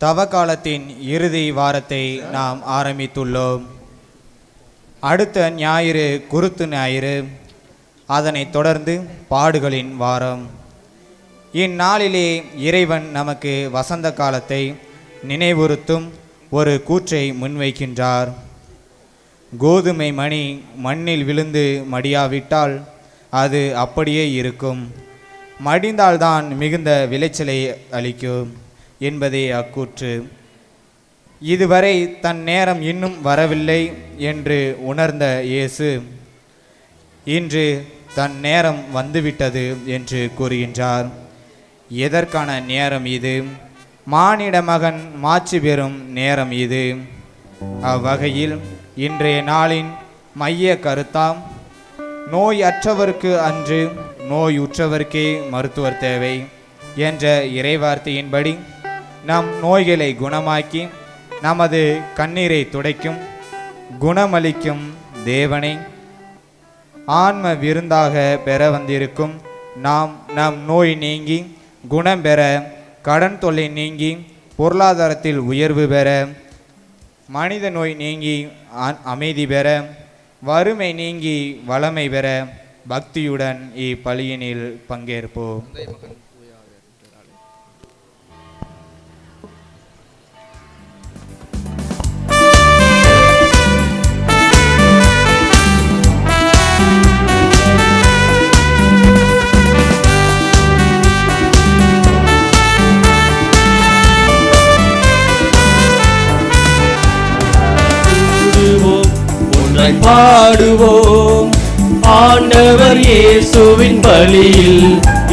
தவக்காலத்தின் இறுதி வாரத்தை நாம் ஆரம்பித்துள்ளோம். அடுத்த ஞாயிறு குருத்து ஞாயிறு, அதனைத் தொடர்ந்து பாடுகளின் வாரம். இந்நாளிலே இறைவன் நமக்கு வசந்த காலத்தை நினைவுறுத்தும் ஒரு கூற்றை முன்வைக்கின்றார். கோதுமை மணி மண்ணில் விழுந்து மடியாவிட்டால் அது அப்படியே இருக்கும், மடிந்தால்தான் மிகுந்த விளைச்சலை அளிக்கும் என்பதே அக்கூற்று. இதுவரை தன் நேரம் இன்னும் வரவில்லை என்று உணர்ந்த இயேசு இன்று தன் நேரம் வந்துவிட்டது என்று கூறுகின்றார். எதற்கான நேரம் இது? மானிட மகன் மாட்சி பெறும் நேரம் இது. அவ்வகையில் இன்றைய நாளின் மைய கருத்தாம் நோய் அற்றவருக்கு அன்று நோய் உற்றவருக்கே மருத்துவர் தேவை என்ற இறைவார்த்தையின்படி நம் நோய்களை குணமாக்கி நமது கண்ணீரை துடைக்கும் குணமளிக்கும் தேவனை ஆன்ம விருந்தாக பெற வந்திருக்கும் நாம் நம் நோய் நீங்கி குணம் பெற, கடன் தொல்லை நீங்கி பொருளாதாரத்தில் உயர்வு பெற, மனித நோய் நீங்கி அமைதி பெற, வறுமை நீங்கி வளமை பெற பக்தியுடன் இப்பலியினில் பங்கேற்போம். பாடுவோம், ஆண்டவர் இயேசுவின் பலியில்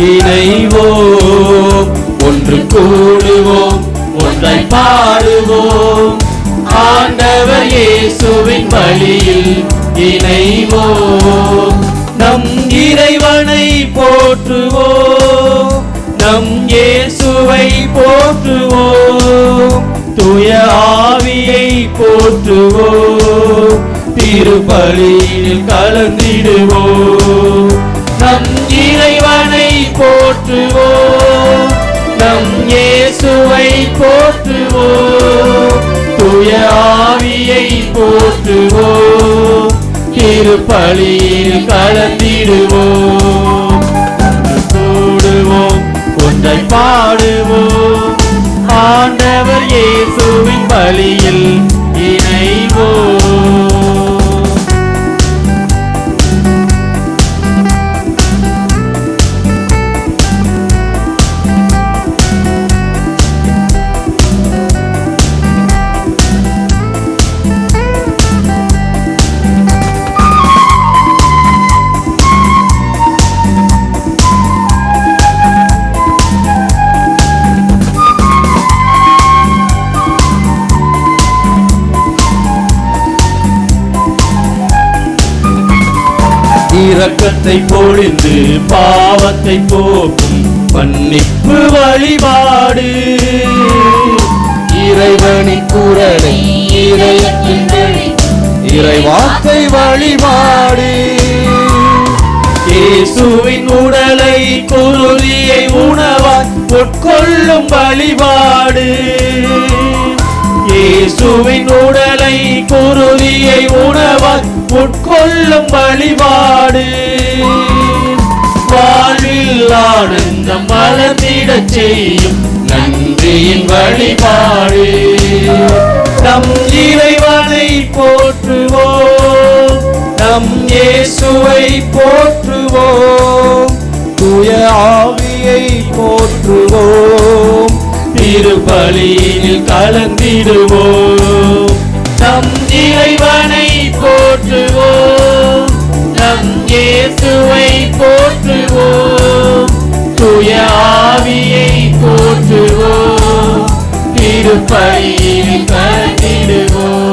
இணைவோம். ஒன்று கூடுவோம், ஒன்றை பாடுவோம், ஆண்டவர் இயேசுவின் பலியில் இணைவோம். நம் இறைவனை போற்றுவோம், நம் இயேசுவை போற்றுவோம், தூய ஆவியை போற்றுவோம், திருப்பலியில் கலந்திடுவோம். நம் இறைவனை போற்றுவோம், நம் இயேசுவை போற்றுவோம், தூய ஆவியை போற்றுவோம், திருப்பலியில் கலந்திடுவோம். கூடுவோம், ஒன்றை பாடுவோம், ஆண்டவர் இயேசுவின் பலியில் இணைவோம். இரக்கத்தை பொழிந்து பாவத்தை போக்கும் மன்னிப்பு வழிபாடு, இறைவனின் குரலை இறைவார்த்தை வழிபாடு, இயேசுவின் உடலை குருதியை உணவாய் உட்கொள்ளும் வழிபாடு, இயேசுவின் உடலை குருதியை உணவாய் உட்கொள்ளும் வழிபாடு, வாழ்வில் ஆனந்தம் வளர்ந்திடச் செய்யும் நன்றியின் வழிபாடு. நம் இறைவனை போற்றுவோம், நம் இயேசுவை போற்றுவோம், தூய ஆவியை போற்றுவோம், திருப்பலியில் கலந்திடுவோம். நம் இறைவனை போற்றுவோம், நம் இயேசுவை போற்றுவோம், தூய ஆவியை போற்றுவோம், திருப்பலியில் கலந்திடுவோம்.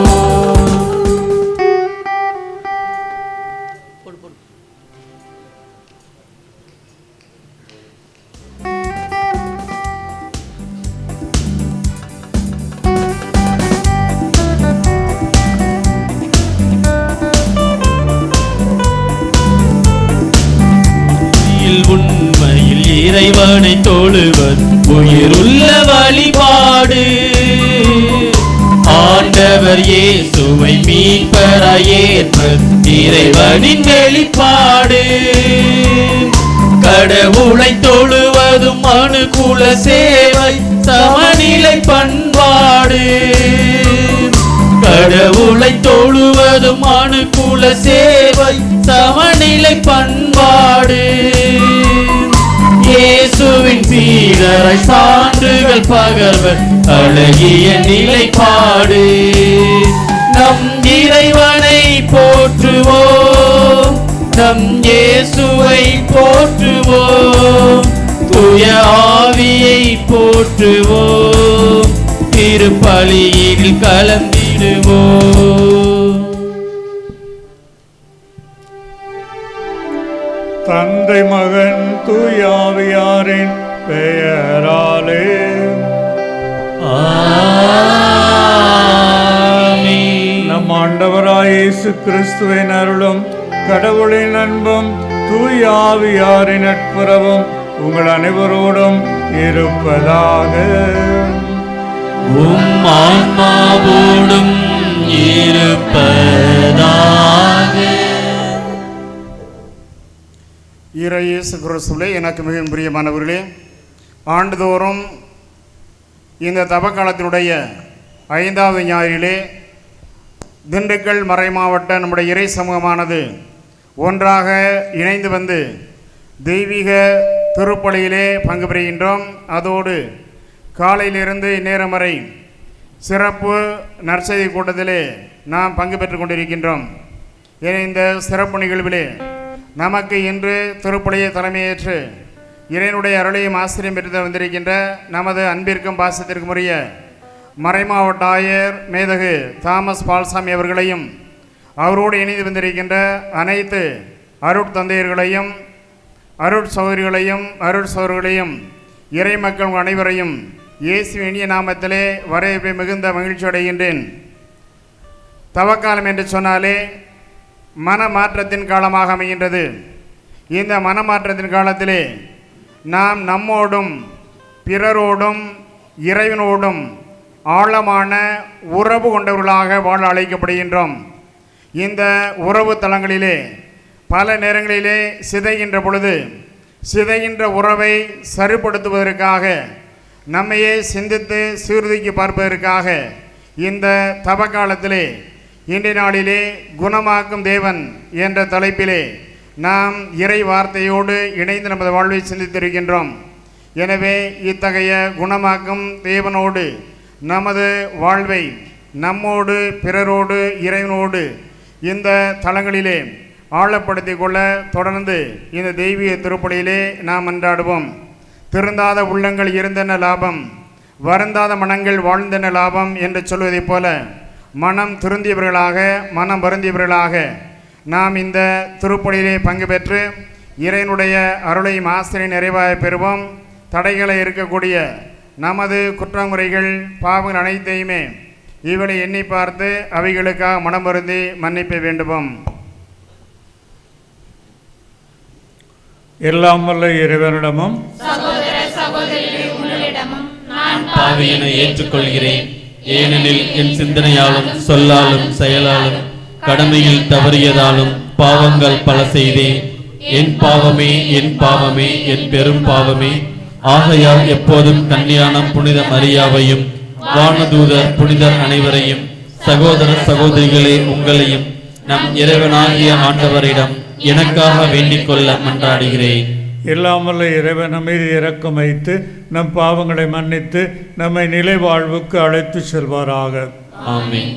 உண்மையில் இறைவனை தொழுவர் உயிருள்ள வழிபாடு, இயேசுவை மீட்பராய் ஏற்பது இறைவனின் வெளிப்பாடு. கடவுளை தொழுவதும் அனுகூல சேவை சமநிலை பண்பாடு. கடவுளை தொழுவதும் அனுகூல சேவை சமநிலை பண்பாடு. இயேசுவின் சீடராய் சான்றுகள் பகர்வர் அழகிய நிலைப்பாடு. நம் இறைவனை போற்றுவோம், நம் இயேசுவை போற்றுவோம், தூய ஆவியை போற்றுவோம், திருப்பலியில் கலந்திடுவோம். தந்தை மகன் தூயாவியாரின் பெயராலே ஆமென். நம் ஆண்டவராய் இயேசு கிறிஸ்துவின் அருளும் கடவுளின் அன்பும் தூயாவியாரின் நட்புறவும் உங்கள் அனைவரோடும் இருப்பதாக. உம் ஆன்மாவோடும் இருப்பதாக. இயேசு கிறிஸ்துவிலே எனக்கு மிகவும் பிரியமானவர்களே, ஆண்டுதோறும் இந்த தபக்காலத்தினுடைய 5வது ஞாயிறிலே திண்டுக்கல் மறைமாவட்ட நம்முடைய இறை சமூகமானது ஒன்றாக இணைந்து வந்து தெய்வீக திருப்பலியிலே பங்கு பெறுகின்றோம். அதோடு காலையிலிருந்து இந்நேரம் வரை சிறப்பு நற்செய்தி கூட்டத்திலே நாம் பங்கு பெற்று கொண்டிருக்கின்றோம். இந்த சிறப்பு நிகழ்விலே நமக்கு இன்று திருப்பலியை தலைமையேற்று இறைவனுடைய அருளையும் ஆசிரியம் பெற்று வந்திருக்கின்ற நமது அன்பிற்கும் பாசத்திற்கும் உரிய மறைமாவட்ட ஆயர் மேதகு தாமஸ் பால்சாமி அவர்களையும் அவரோடு இணைந்து வந்திருக்கின்ற அனைத்து அருட்தந்தையர்களையும் அருட்சகோதரிகளையும் இறை மக்கள் அனைவரையும் இயேசு இனிய நாமத்திலே வரவேற்பை மிகுந்த மகிழ்ச்சி அடைகின்றேன். தவக்காலம் என்று சொன்னாலே மனமாற்றத்தின் காலமாக அமைகின்றது. இந்த மனமாற்றத்தின் காலத்திலே நாம் நம்மோடும் பிறரோடும் இறைவனோடும் ஆழமான உறவு கொண்டவர்களாக வாழ அழைக்கப்படுகின்றோம். இந்த உறவு தலங்களிலே பல நேரங்களிலே சிதைகின்ற பொழுது சிதைகின்ற உறவை சரிப்படுத்துவதற்காக நம்மையே சிந்தித்து சீர்தூக்கி பார்ப்பதற்காக இந்த தவக்காலத்திலே இன்றைய நாளிலே குணமாக்கும் தேவன் என்ற தலைப்பிலே நாம் இறை வார்த்தையோடு இணைந்து நமது வாழ்வை சிந்தித்திருக்கின்றோம். எனவே இத்தகைய குணமாக்கும் தேவனோடு நமது வாழ்வை நம்மோடு பிறரோடு இறைவனோடு இந்த தலங்களிலே ஆழப்படுத்தி கொள்ள தொடர்ந்து இந்த தெய்வீக திருப்பலியிலே நாம் அன்றாடுவோம். திருந்தாத உள்ளங்கள் இருந்தன லாபம், வருந்தாத மனங்கள் வாழ்ந்தன லாபம் என்று சொல்வதைப் போல மனம் திருந்தியவர்களாக மனம் வருந்தியவர்களாக நாம் இந்த திருப்பலியிலே பங்கு பெற்று இறைவனுடைய அருளையும் ஆசிரியை நிறைவாக பெறுவோம். தடைகளை இருக்கக்கூடிய நமது குற்றமுறைகள் பாவங்கள் அனைத்தையுமே இவளை எண்ணி பார்த்து அவைகளுக்காக மனம் வருந்தி மன்னிப்பை வேண்டுவோம். எல்லாம் வல்ல இறைவனிடமும் சகோதர சகோதரிகளே உங்களிடமும் நான் பாவியனை ஏற்றுக்கொள்கிறேன். ஏனெனில் என் சிந்தனையாலும் சொல்லாலும் செயலாலும் கடமையில் தவறியதாலும் பாவங்கள் பல செய்தேன். என் பாவமே என் பாவமே என் பெரும் பாவமே. ஆகையால் எப்போதும் கன்னியான புனித மரியாவையும் வானதூதர் புனிதர் அனைவரையும் சகோதர சகோதரிகளே உங்களையும் நம் இறைவனாகிய ஆண்டவரிடம் எனக்காக வேண்டிக் கொள்ள மன்றாடுகிறேன். எல்லாம் வல்ல இறைவன் மீது இரக்கம் வைத்து நம் பாவங்களை மன்னித்து நம்மை நிலை வாழ்வுக்கு அழைத்து செல்வாராக. ஆமென்.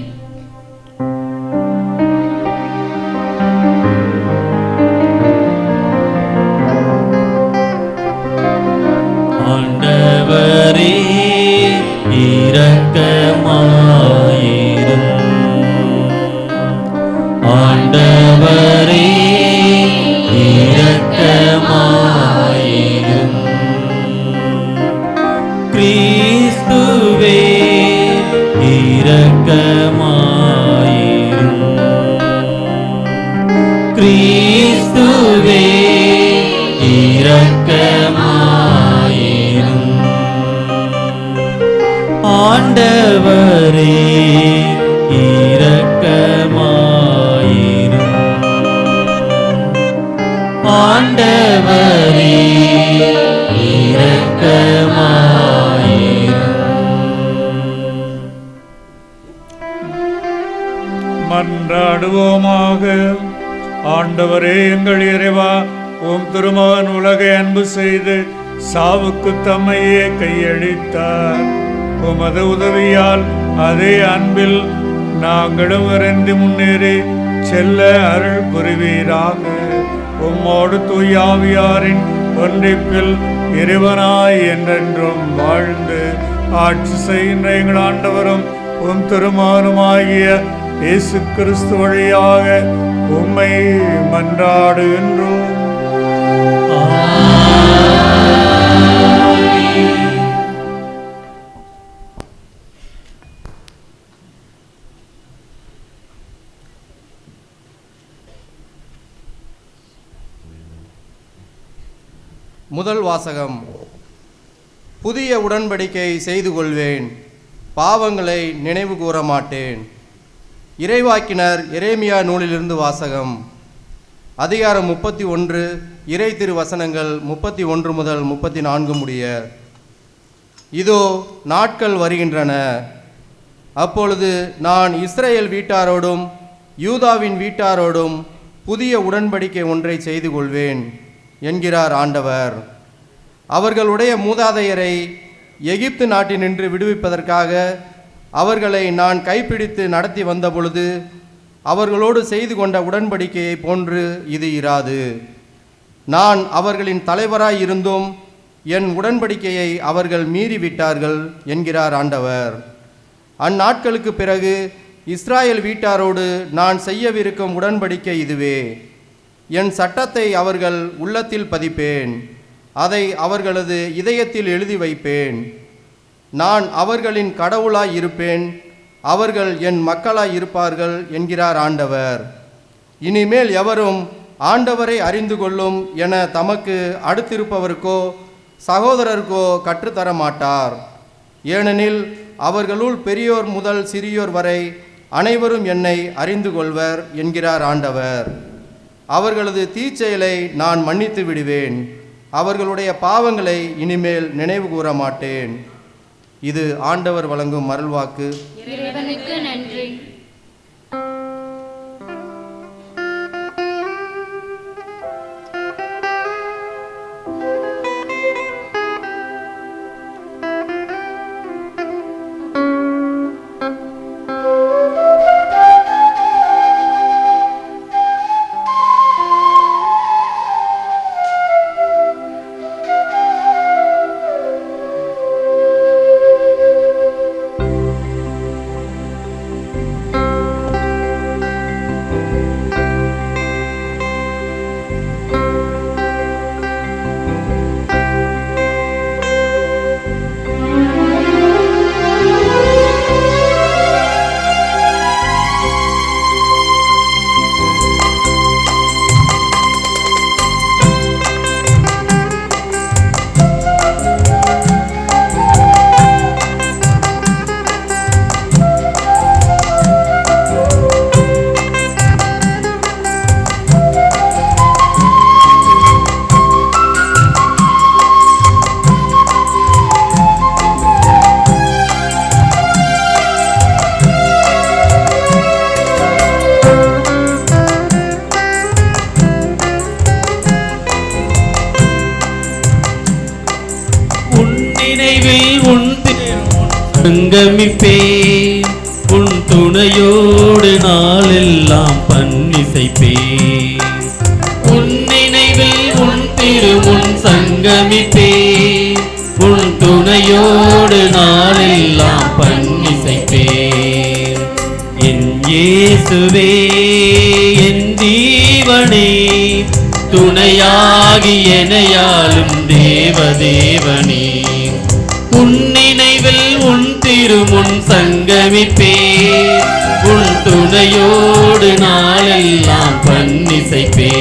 ஆண்டவரே இரக்கமாயிரும். ஆண்டவரே இரக்கமாயிரும். கிறிஸ்துவே இரக்கமாயிரும். கிறிஸ்துவே இரக்கமாயிரும். ஆண்டவரே ஆண்டவரே இரக்கமாயிரும். மன்றாடுவோமாக. ஆண்டவரே எங்கள் இறைவா, உம் திருமகன் உலகை அன்பு செய்து சாவுக்கு தம்மையே கையளித்தார். உமது உதவியால் அதே அன்பில் நாங்களும் விரைந்து முன்னேறி செல்ல அருள் புரிவீராக. உம்மோடு தூயாவியாரின் ஒன்றிப்பில் இறைவனாய் என்றென்றும் வாழ்ந்து ஆட்சி செய்கின்ற எங்கள் ஆண்டவரும் உம் திருமகனுமாகிய இயேசு கிறிஸ்து வழியாக உம்மை மன்றாடுகின்றோம். முதல் வாசகம். புதிய உடன்படிக்கை செய்து கொள்வேன், பாவங்களை நினைவு கூற மாட்டேன். இறைவாக்கினர் எரேமியா நூலிலிருந்து வாசகம். அதிகாரம் 31, இறை திருவசனங்கள் 31 முதல் 34 முடிய. இதோ நாட்கள் வருகின்றன, அப்பொழுது நான் இஸ்ரேல் வீட்டாரோடும் யூதாவின் வீட்டாரோடும் புதிய உடன்படிக்கை ஒன்றை செய்து கொள்வேன் என்கிறார் ஆண்டவர். அவர்களுடைய மூதாதையரை எகிப்து நாட்டினின்று விடுவிப்பதற்காக அவர்களை நான் கைப்பிடித்து நடத்தி வந்த பொழுது அவர்களோடு செய்து கொண்ட உடன்படிக்கையை போன்று இது இராது. நான் அவர்களின் தலைவராய் இருந்தும் என் உடன்படிக்கையை அவர்கள் மீறிவிட்டார்கள் என்கிறார் ஆண்டவர். அந்நாட்களுக்கு பிறகு இஸ்ராயேல் வீட்டாரோடு நான் செய்யவிருக்கும் உடன்படிக்கை இதுவே. என் சட்டத்தை அவர்கள் உள்ளத்தில் பதிப்பேன், அதை அவர்களது இதயத்தில் எழுதி வைப்பேன். நான் அவர்களின் கடவுளாய் இருப்பேன், அவர்கள் என் மக்களாய் இருப்பார்கள் என்கிறார் ஆண்டவர். இனிமேல் எவரும் ஆண்டவரை அறிந்து கொள்ளும் என தமக்கு அடுத்திருப்பவருக்கோ சகோதரருக்கோ கற்றுத்தர மாட்டார். ஏனெனில் அவர்களுள் பெரியோர் முதல் சிறியோர் வரை அனைவரும் என்னை அறிந்து கொள்வர் என்கிறார் ஆண்டவர். அவர்களது தீச்செயலை நான் மன்னித்து விடுவேன், அவர்களுடைய பாவங்களை இனிமேல் நினைவு கூற மாட்டேன். இது ஆண்டவர் வழங்கும் அருள்வாக்கு. இறைவனுக்கு நன்றி. சங்கமிப்பே உன் துணையோடு நாளெல்லாம் பன்னிசைப்பே. உன் நினைவில் உன் திருமுன் சங்கமிப்பே உன் துணையோடு நாளெல்லாம் பன்னிசைப்பே. என் இயேசுவே என் ஜீவனே துணையாகி எனையாளும் தேவதேவனே. உன் நினைவில் உன் திருமுன் சங்கமிப்பே உன் துணையோடு நாளெல்லாம் பன்னிசைப்பே.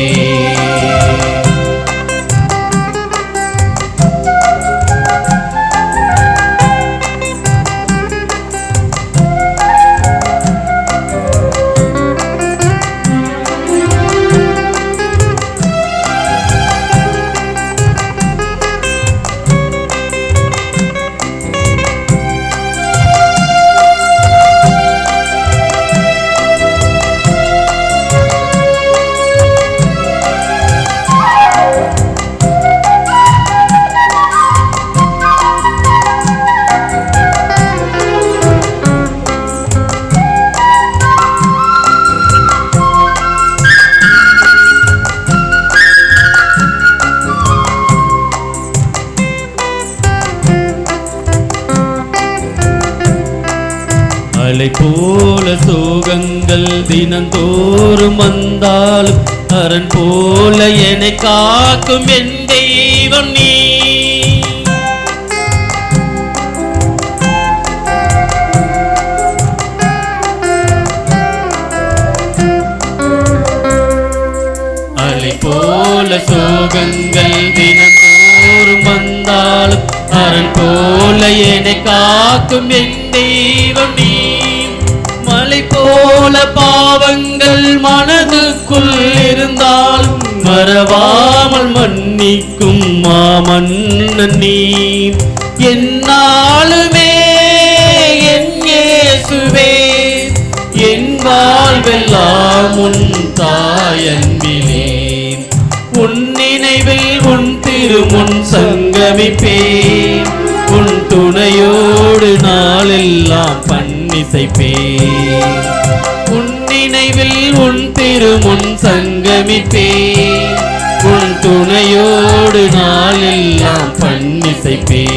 மலை போல சோகங்கள் தினந்தோறும் வந்தாலும் அரண் போல என்னை காக்கும் என் தெய்வம் நீ. அலை போல சோகங்கள் தினந்தோறும் வந்தாலும் அரண் போல என்னை காக்கும் என் தெய்வம் நீ. மலை போல பாவங்கள் மனதுக்குள் இருந்தாலும் மறவாமல் மன்னிக்கும் மாமன்னன் நீ. என்னாலுமே என் இயேசுவே என் வாழ்வெல்லாம் உன் தாயன்பிலே. உன் நினைவில் உன் திருமுன் சங்கமிப்பேன். உன் துணையோடு நாளெல்லாம் பன்னிசைப்பேன். உன் நினைவில் உன் திருமுன் சங்கமிப்பேன். உன் துணையோடு நாளெல்லாம் பன்னிசைப்பேன்.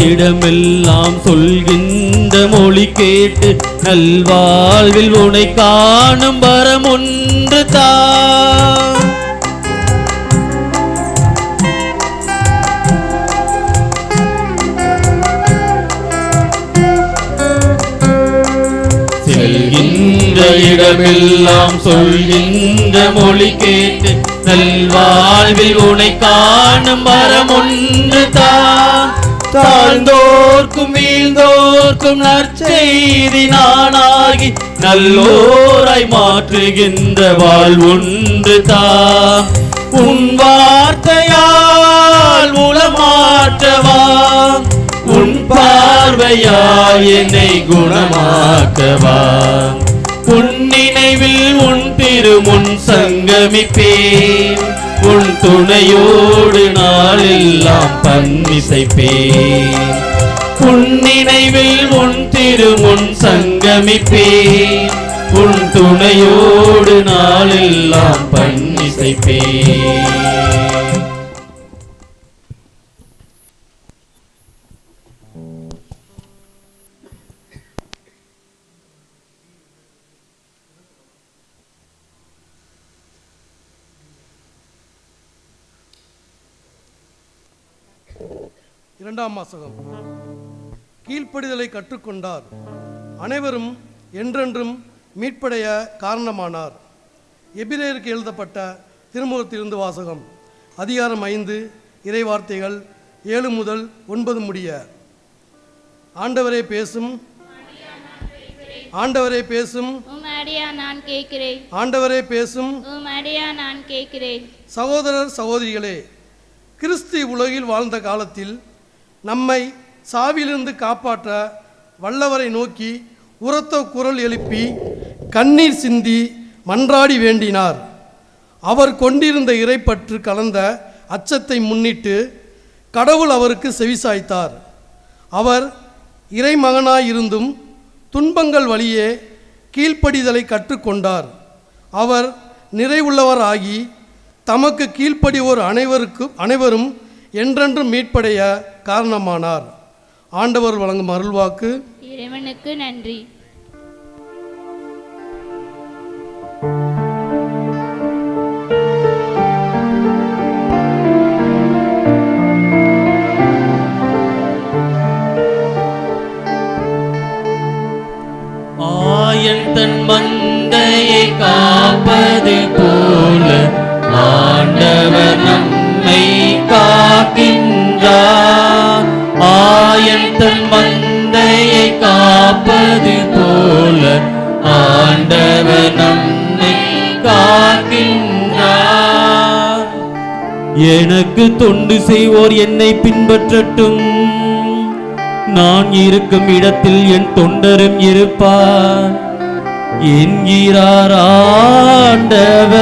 இடமெல்லாம் சொல்கின்ற மொழி கேட்டு நல்வாழ்வில் உனை காணும் வரம் ஒன்று தான். செல்கின்ற இடமெல்லாம் சொல்கின்ற மொழி கேட்டு நல்வாழ்வில் உனை காணும் வரம் ஒன்று தான். தாழ்ந்தோர்க்கும் வீழ்ந்தோர்க்கும் நற்செய்தி நானாகி நல்லோராய் மாற்றுகின்ற வாழ்வொன்று தான். உன் வார்த்தையால் உளமாற்றவா, உன் பார்வையால் என்னை குணமாக்கவா. உன் நினைவில் உன் திருமுன் சங்கமிப்பேன். உன் துணையோடு நாளெல்லாம் பன்னிசைப்பேன். உன் நினைவில் உன் திருமுன் சங்கமிப்பேன். உன் துணையோடு நாளெல்லாம் பன்னிசைப்பேன். இரண்டாம் வாசகம். கீழ்ப்படிதலை கற்றுக்கொண்டார், அனைவரும் என்றென்றும் மீட்படைய காரணமானார். எபிரேயருக்கு எழுதப்பட்ட திருமுகத்திலிருந்து வாசகம். அதிகாரம் 5, இறைவார்த்தைகள் 7 முதல் 9 முடிய. ஆண்டவரே பேசும், ஆண்டவரே பேசும், உம்முடைய நான் கேட்கிறேன். ஆண்டவரே பேசும், உம்முடைய நான் கேட்கிறேன். சகோதரர் சகோதரிகளே, கிறிஸ்து உலகில் வாழ்ந்த காலத்தில் நம்மை சாவிலிருந்து காப்பாற்ற வல்லவரை நோக்கி உரத்த குரல் எழுப்பி கண்ணீர் சிந்தி மன்றாடி வேண்டினார். அவர் கொண்டிருந்த இறைப்பற்று கலந்த அச்சத்தை முன்னிட்டு கடவுள் அவருக்கு செவிசாய்த்தார். அவர் இறைமகனாயிருந்தும் துன்பங்கள் வழியே கீழ்ப்படிதலை கற்றுக்கொண்டார். அவர் நிறைவுள்ளவர் ஆகி தமக்கு கீழ்ப்படிவோர் அனைவரும் என்றென்றும் மீட்படைய காரணமானார். ஆண்டவர் வழங்கும் அருள்வாக்கு. இறைவனுக்கு நன்றி. ஆயன் தன் மந்தையை காப்ப காப்பது போல ஆண்டவர் நம்மை காக்கின்றார். ஆயன் தன் மந்தையை காப்பது போல ஆண்டவர் நம்மை காக்கின்றார். எனக்கு தொண்டு செய்வோர் என்னை பின்பற்றட்டும். நான் இருக்கும் இடத்தில் என் தொண்டரும் இருப்பார் என்கிறார் ஆண்டவர்.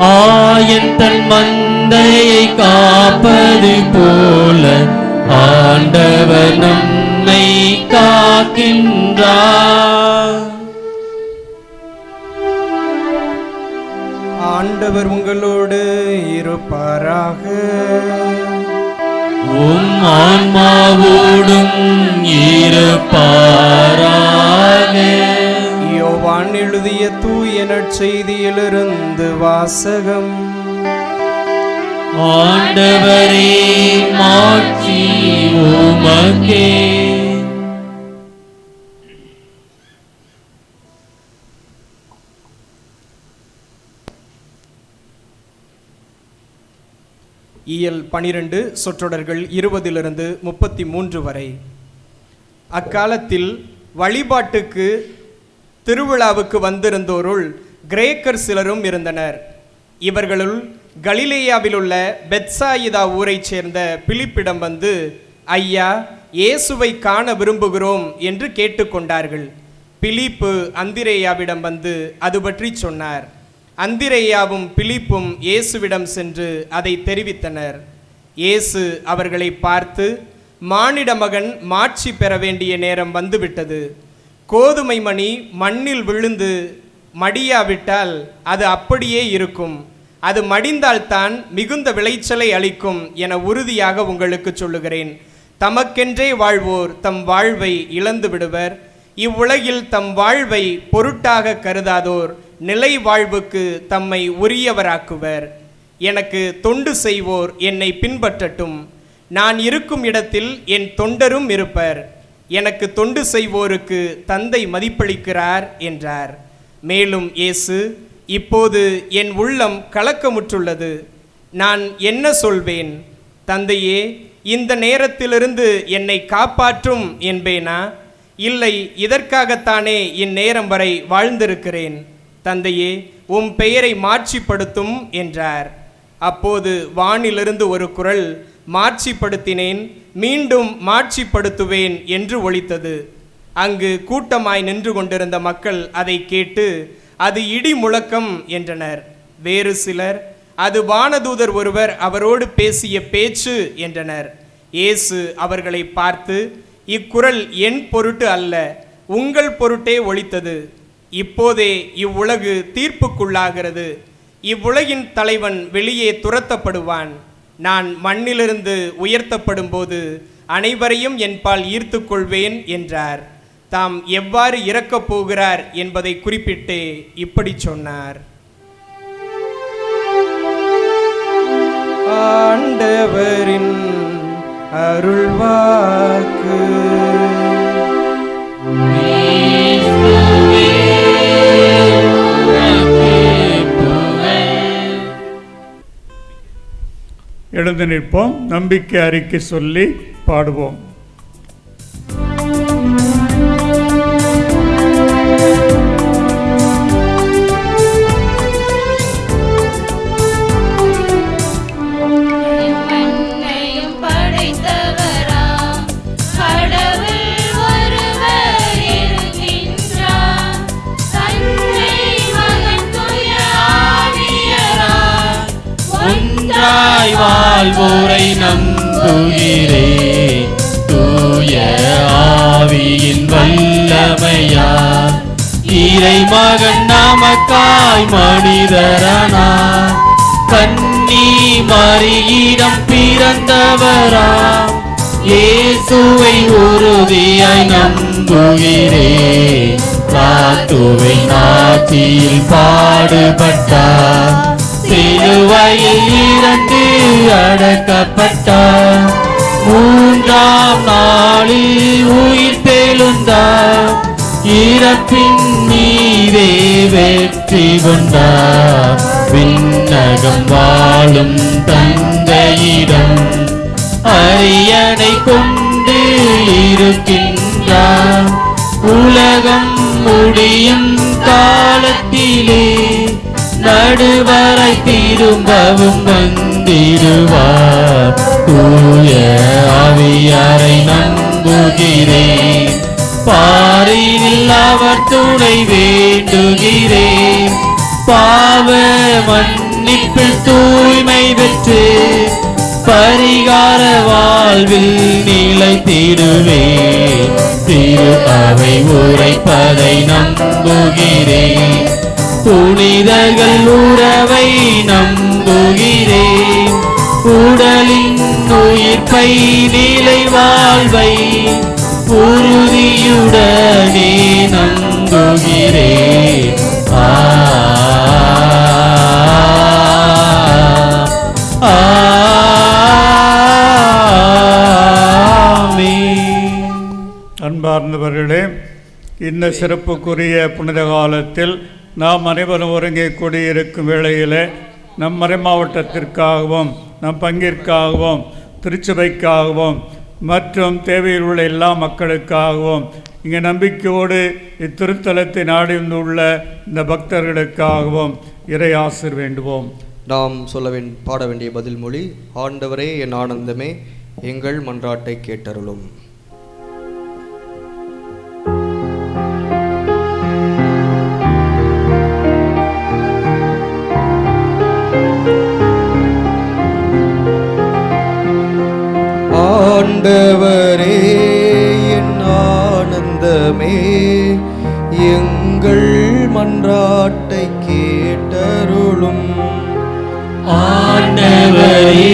ஆயன் தன் மந்தையை காப்பது போல ஆண்டவர் நம்மை காக்கின்றார். ஆண்டவர் உங்களோடு இருப்பாராக. உம் ஆன்மாவோடும் இருப்பாராக. யோவான் எழுதிய தூய நற்செய்தியிலிருந்து வாசகம். ஆண்டவரே மாட்சி உமக்கே. இயல் 12 சொற்றொடர்கள் 20 33 வரை. அக்காலத்தில் வழிபாட்டுக்கு திருவிழாவுக்கு வந்திருந்தோருள் கிரேக்கர் சிலரும் இருந்தனர். இவர்களுள் கலிலேயாவில் உள்ள பெத்சாயிதா ஊரைச் சேர்ந்த பிலிப்பிடம் வந்து, ஐயா, இயேசுவை காண விரும்புகிறோம் என்று கேட்டுக்கொண்டார்கள். பிலிப்பு அந்திரேயாவிடம் வந்து அது பற்றி சொன்னார். அந்திரேயாவும் பிலிப்பும் இயேசுவிடம் சென்று அதை தெரிவித்தனர். இயேசு அவர்களை பார்த்து, மானிட மகன் மாட்சி பெற வேண்டிய நேரம் வந்துவிட்டது. கோதுமை மணி மண்ணில் விழுந்து மடியாவிட்டால் அது அப்படியே இருக்கும். அது மடிந்தால்தான் மிகுந்த விளைச்சலை அளிக்கும் என உறுதியாக உங்களுக்கு சொல்லுகிறேன். தமக்கென்றே வாழ்வோர் தம் வாழ்வை இழந்து விடுவர். இவ்வுலகில் தம் வாழ்வை பொருட்டாக கருதாதோர் நிலை வாழ்வுக்கு தம்மை உரியவராக்குவர். எனக்கு தொண்டு செய்வோர் என்னை பின்பற்றட்டும். நான் இருக்கும் இடத்தில் என் தொண்டரும் இருப்பர். எனக்கு தொண்டு செய்வோருக்கு தந்தை மதிப்பளிக்கிறார் என்றார். மேலும் இயேசு, இப்போது என் உள்ளம் கலக்கமுற்றுள்ளது. நான் என்ன சொல்வேன்? தந்தையே, இந்த நேரத்திலிருந்து என்னை காப்பாற்றும் என்பேனா? இல்லை, இதற்காகத்தானே இந்நேரம் வரை வாழ்ந்திருக்கிறேன். தந்தையே, உம் பெயரை மாட்சிப்படுத்தும் என்றார். அப்போது வானிலிருந்து ஒரு குரல், மாட்சிப்படுத்தினேன், மீண்டும் மாட்சிப்படுத்துவேன் என்று ஒலித்தது. அங்கு கூட்டமாய் நின்று கொண்டிருந்த மக்கள் அதை கேட்டு, அது இடி முழக்கம் என்றனர். வேறு சிலர், அது வானதூதர் ஒருவர் அவரோடு பேசிய பேச்சு என்றனர். இயேசு அவர்களை பார்த்து, இக்குரல் என் பொருட்டு அல்ல, உங்கள் பொருட்டே ஒலித்தது. இப்போதே இவ்வுலகு தீர்ப்புக்குள்ளாகிறது. இவ்வுலகின் தலைவன் வெளியே துரத்தப்படுவான். நான் மண்ணிலிருந்து உயர்த்தப்படும் போது அனைவரையும் என்பால் ஈர்த்து கொள்வேன் என்றார். தாம் எவ்வாறு இறக்கப் போகிறார் என்பதை குறிப்பிட்டு இப்படி சொன்னார். ஆண்டவரின் அருள்வாக்கு. எழுந்து நிற்போம். நம்பிக்கை அறிக்கை சொல்லி பாடுவோம். வாழ்வோரை நம்புகிறேன், தூய ஆவியின் வல்லமையால் இறை மகன் நமக்காய் மனிதரானார். கன்னி மரியிடம் பிறந்தவராம் இயேசுவை உறுதியாய் நம்புகிறேன். ராத்துவை நாட்டில் பாடுபட்டார், சிலுவையில் இறந்து அடக்கப்பட்டார், மூன்றாம் நாளில் உயிர் தெழுந்தார், இறப்பின் மீதே வெற்றி கொண்டார். விண்ணகம் வாழும் தந்தையிடம் அரியணை கொண்டு இருக்கின்றார். உலகம் முடியும் காலத்திலே நடுவரை திரும்பவும் வந்திடுவார். தூய ஆவியாரை நம்புகிறேன், பாரினில் அவர் துணை வேண்டுகிறேன். பாவ மன்னிப்பில் தூய்மை பெற்று பரிகார வாழ்வில் நிலைத்திடுவேன். திரு அவை உரைப்பதை நம்புகிறேன், புனிதர்கள் உறவை நம்புகிறேன். உடலின் உயிர்ப்பை நிலை வாழ்வை உறுதியுடனே நம்புகிறேன். அன்பார்ந்தவர்களே, இந்த சிறப்புக்குரிய புனித காலத்தில் நாம் அனைவரும் ஒருங்கே கூடியிருக்கும் வேளையில் நம் மறை மாவட்டத்திற்காகவும் நம் பங்கிற்காகவும் திருச்சபைக்காகவும் மற்றும் தேவையில் உள்ள எல்லா மக்களுக்காகவும் இங்கே நம்பிக்கையோடு இத்திருத்தலத்தை நாடி வந்துள்ள இந்த பக்தர்களுக்காகவும் இறை ஆசீர் வேண்டுவோம். நாம் பாட வேண்டிய பதில் மொழி: ஆண்டவரே என் ஆனந்தமே, எங்கள் மன்றாட்டை கேட்டருளும். ஆண்டவரே என் ஆனந்தமே, எங்கள் மன்றாட்டை கேட்டருளும். ஆண்டவரே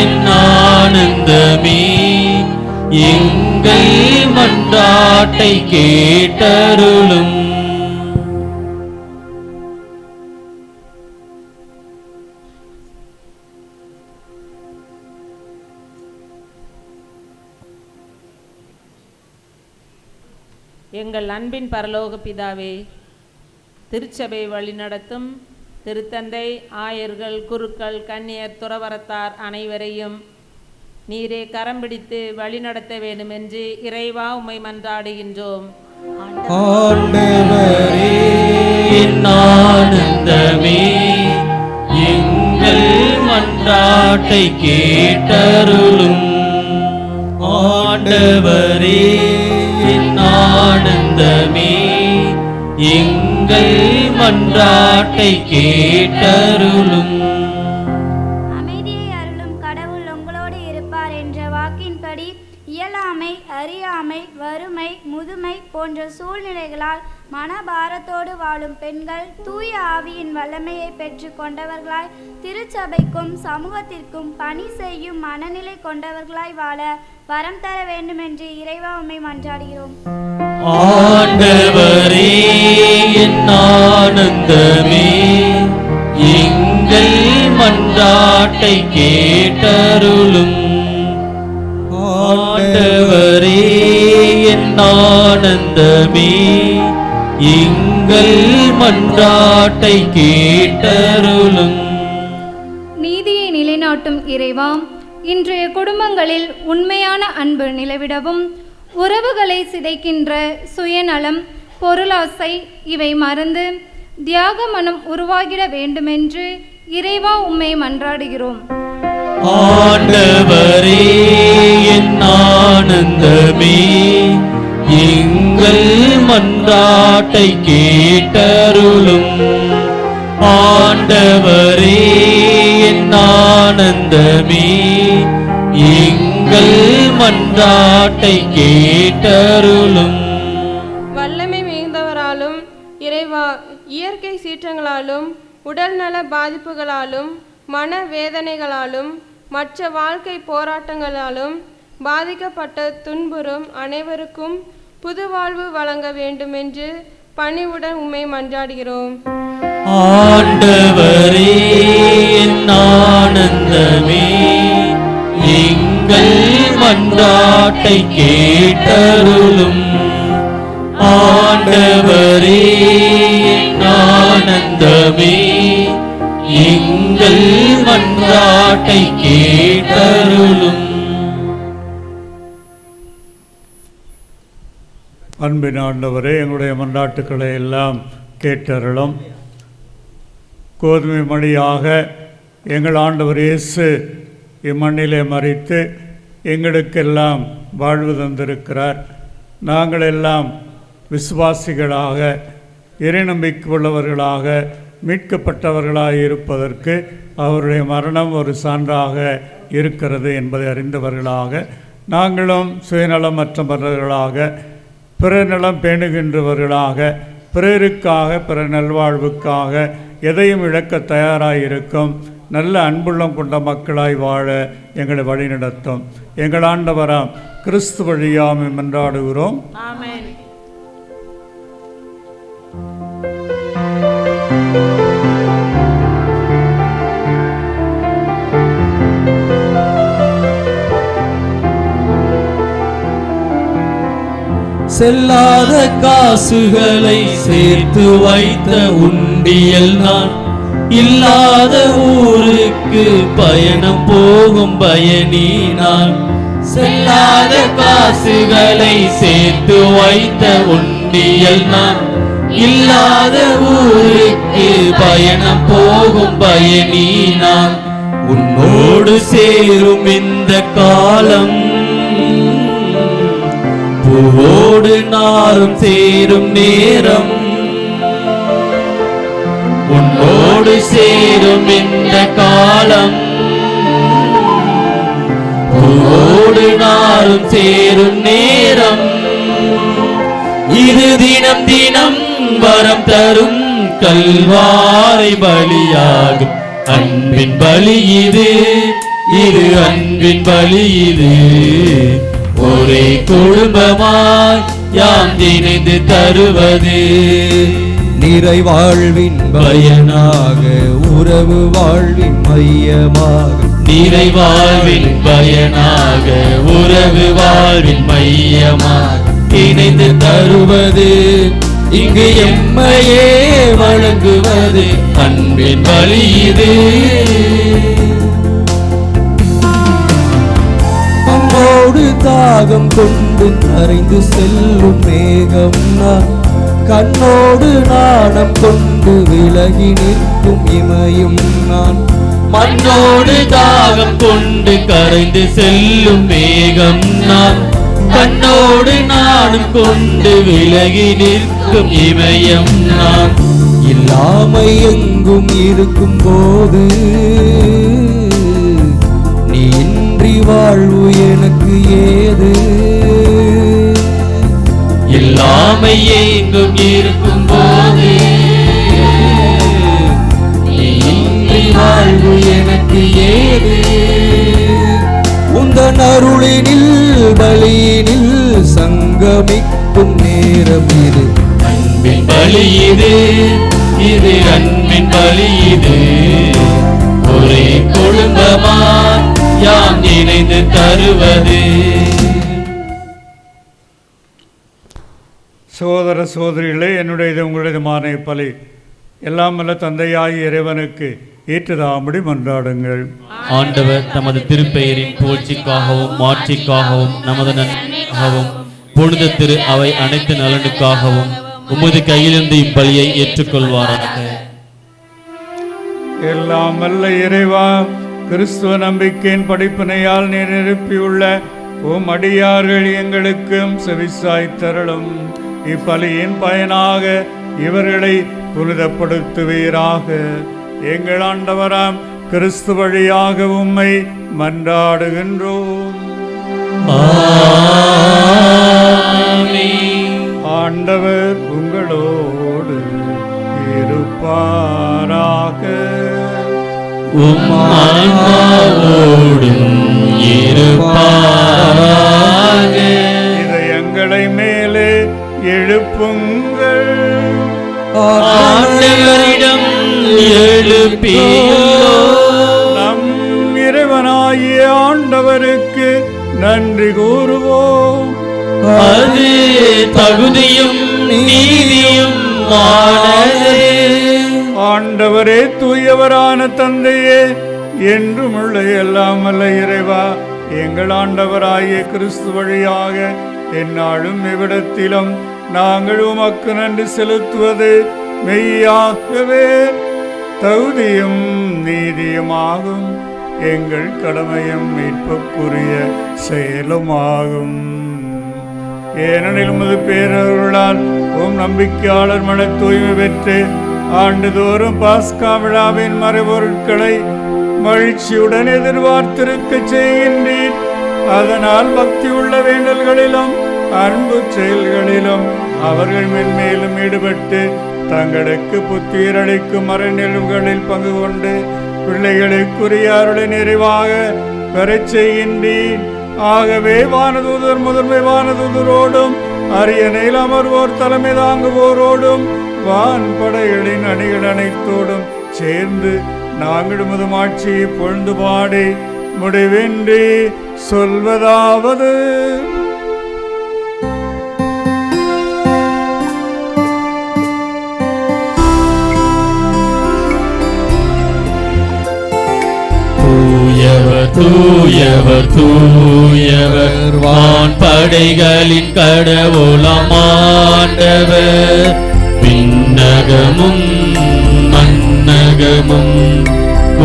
என் ஆனந்தமே, எங்கள் மன்றாட்டை கேட்டருளும். எங்கள் அன்பின் பரலோக பிதாவே, திருச்சபை வழிநடத்தும் திருத்தந்தை, ஆயர்கள், குருக்கள், கன்னியர், துறவரத்தார் அனைவரையும் நீரே கரம் பிடித்து வழிநடத்த வேண்டும் என்று இறைவா உம்மை மன்றாடுகின்றோம். ஆண்டவரே என் ஆனந்தமே, எங்கள் மன்றாட்டை கேட்டருளும். ஆண்டவரே என் ஆனந்தமே, எங்கள் மன்றாட்டை கேட்டருளும். அமைதியை அருளும் கடவுள் உங்களோடு இருப்பார் என்ற வாக்கின்படி இயலாமை, அறியாமை, வறுமை, முதுமை போன்ற சூழ்நிலைகளால் மனபாரத்தோடு வாழும் பெண்கள் தூய ஆவியின் வல்லமையை பெற்று கொண்டவர்களாய் திருச்சபைக்கும் சமூகத்திற்கும் பணி செய்யும் மனநிலை கொண்டவர்களாய் வாழ வரம் தர வேண்டும் என்று இறைவா உம்மை மன்றாடுகிறோம். ஆண்டவரே என் ஆனந்தமே, எங்கள் மன்றாட்டை கேட்டருளும். ஆண்டவரே என் ஆனந்தமே, எங்கள் மன்றாட்டை கேட்டருளும். நீதியை நிலைநாட்டும் இறைவா, இன்றைய குடும்பங்களில் உண்மையான அன்பு நிலவிடவும், உறவுகளை சிதைக்கின்ற சுயநலம், பொருளாசை இவை மறந்து தியாக மனம் உருவாகிட வேண்டுமென்று இறைவா உம்மை மன்றாடுகிறோம். ஆண்டவரே என் ஆனந்தமே, எங்கள் மன்றாட்டை கேட்டருளும். ஆண்டவரே என் ஆனந்தமே, எங்கள் மன்றாட்டை கேட்டருளும். வல்லமை மிகுந்தவராலும் இறைவா, இயற்கை சீற்றங்களாலும் உடல்நல பாதிப்புகளாலும் மன வேதனைகளாலும் மற்ற வாழ்க்கை போராட்டங்களாலும் பாதிக்கப்பட்ட துன்புறும் அனைவருக்கும் புது வாழ்வு வழங்க வேண்டுமென்று பணிவுடன் உம்மை மன்றாடுகிறோம். ஆண்டவரே என் ஆனந்தமே, எங்கள் மன்றாட்டை கேட்டருளும். ஆனந்தமே எங்கள் மன்றாட்டை கேட்டருளும். அன்பின் ஆண்டவரே, எங்களுடைய மன்றாட்டுக்களை எல்லாம் கேட்டருளும். கோதுமை மணியாக எங்கள் ஆண்டவர் இயேசு இம்மண்ணிலே மரித்து எங்களுக்கெல்லாம் வாழ்வு தந்திருக்கிறார். நாங்கள் எல்லாம் விசுவாசிகளாக, இறைநம்பிக்கை உள்ளவர்களாக, மீட்கப்பட்டவர்களாக இருப்பதற்கு அவருடைய மரணம் ஒரு சான்றாக இருக்கிறது என்பதை அறிந்தவர்களாக, நாங்களும் சுயநலமற்றவர்களாக, பிறநலம் பேணுகின்றவர்களாக, பிறருக்காக, பிற நல்வாழ்வுக்காக எதையும் இழக்க தயாராயிருக்கும் நல்ல அன்புள்ளம் கொண்ட மக்களாய் வாழ எங்களை வழிநடத்தும். எங்கள் ஆண்டவராம் கிறிஸ்து வழியாம் மன்றாடுகிறோம். ஆமென். செல்லாத காசுகளை சேர்த்து வைத்த உண்டியல் நான், இல்லாத ஊருக்கு பயணம் போகும் பயணி நான். செல்லாத காசுகளை சேர்த்து வைத்த உண்டியல் நான், இல்லாத ஊருக்கு பயணம் போகும் பயணி நான். உன்னோடு சேரும் இந்த காலம் பூவோடு நாரும் சேரும் நேரம், உன்னோடு சேரும் இந்த காலம் பூவோடு நாரும் சேரும் நேரம். இது தினம் தினம் வரம் தரும் கல்வாரி பலியாகும் அன்பின் பலி இது, இது அன்பின் பலி இது. ஒரே குடும்பமாய் யாம் இணைந்து தருவது நிறைவாழ்வின் பயனாக, உறவு வாழ்வின் மையமாக. நிறைவாழ்வின் பயனாக, உறவு வாழ்வின் மையமாக இணைந்து தருவது, இங்கு எம்மையே வழங்குவது அன்பின் பலி இது. அன்போடு தாகம் கொண்டு கரைந்து செல்லும் மேகம் நான், கண்ணோடு நாணம் கொண்டு விலகி நிற்கும் இமையும் நான். மண்ணோடு தாகம் கொண்டு கரைந்து செல்லும் மேகம் நான், கண்ணோடு நாணம் கொண்டு விலகி நிற்கும் இமயம் நான். இல்லாமை எங்கும் இருக்கும் போது நீ இன்றி வாழ்வு எனக்கு ஏது. இல்லாமை எங்கும் இருக்கும் போது நீ இன்றி வாழ்வு எனக்கு ஏது. உந்தன் அருளினில் பலியினில் சங்கமிக்கும் நேரம் இது. அன்பின் பலி இது, இது அன்பின் பலி இது. ஒரே குடும்பமா யாம் இணைந்து தருவது. சகோதர சகோதரிகளே, என்னுடையது உங்களுடையதுமான பலி எல்லாம் வல்ல தந்தையாகிய இறைவனுக்கு ஏற்றதாம்படி மன்றாடுங்கள். ஆண்டவர் தமது திருப்பெயரின் புகழ்ச்சிக்காகவும் மாட்சிக்காகவும் நமது நன்மைக்காகவும் புனித திரு அவை அனைத்து நலனுக்காகவும் உமது கையிலிருந்து இப்பலியை ஏற்றுக்கொள்வாராக. எல்லாம் வல்ல இறைவா, கிறிஸ்துவ நம்பிக்கையின் படிப்பினையால் நீர் நிரப்பியுள்ள உம் அடியார்கள் எங்களுக்கும் செவிசாய்த்தருளும். இப்பலியின் பயனாக இவர்களை புனிதப்படுத்துவீராக. எங்கள் ஆண்டவராம் கிறிஸ்து வழியாக உம்மை மன்றாடுகின்றோம். ஆண்டவர் உங்களோடு இருப்பாராக. உம் ஆன்மாவோடும் இருப்பாராக. இதயங்களை மேலே எழுப்புங்கள். ஆண்டவரிடம் எழுப்பியுள்ளோம். நம் இறைவனாகிய ஆண்டவருக்கு நன்றி கூறுவோம். அது தகுதியும் நீதியும் ஆனது. ஆண்டவரே, தூயவரான தந்தையே, என்றும் உள்ள எல்லாம் வல்ல இறைவா, எங்கள் ஆண்டவராகிய கிறிஸ்து வழியாக எந்நாளும் இவ்விடத்திலும் நாங்கள் உமக்கு நன்றி செலுத்துவது மெய்யாகவே தகுதியும் நீதியுமாகும். எங்கள் கடமையும் மீட்புக்குரிய செயலுமாகும். ஏனெனில் உமது பேரருளால் நம்பிக்கையாளர் மன தூய்மை பெற்று ஆண்டுதோறும் பாஸ்கா விழாவின் மறைபொருட்களை மகிழ்ச்சியுடன் எதிர்பார்த்திருக்க செய்கின்றீர். அதனால் பக்தி உள்ள வேண்டல்களிலும் அன்பு செயல்களிலும் அவர்கள் மென்மேலும் ஈடுபட்டு தங்களுக்கு புத்துயிரளிக்கும் மறைநிலவுகளில் பங்கு கொண்டு பிள்ளைகளுக்குரிய அருளை நிறைவாக பெறச் செய்கின்றீர். ஆகவே வானதூதர் முதன்மை வானதூதரோடும் அரியணையில் அமர்வோர் தலைமை தாங்குவோரோடும் வான் படைகளின் அணிகள் அனைத்தோடும் சேர்ந்து நாங்கள் உமது ஆட்சியை பொழுது பாடி முடிவின்றி சொல்வதாவது: தூயவர் தூயவர் தூயவர் வான் படைகளின் கடவுளாம் ஆண்டவர். விண்ணகமும் மண்ணகமும்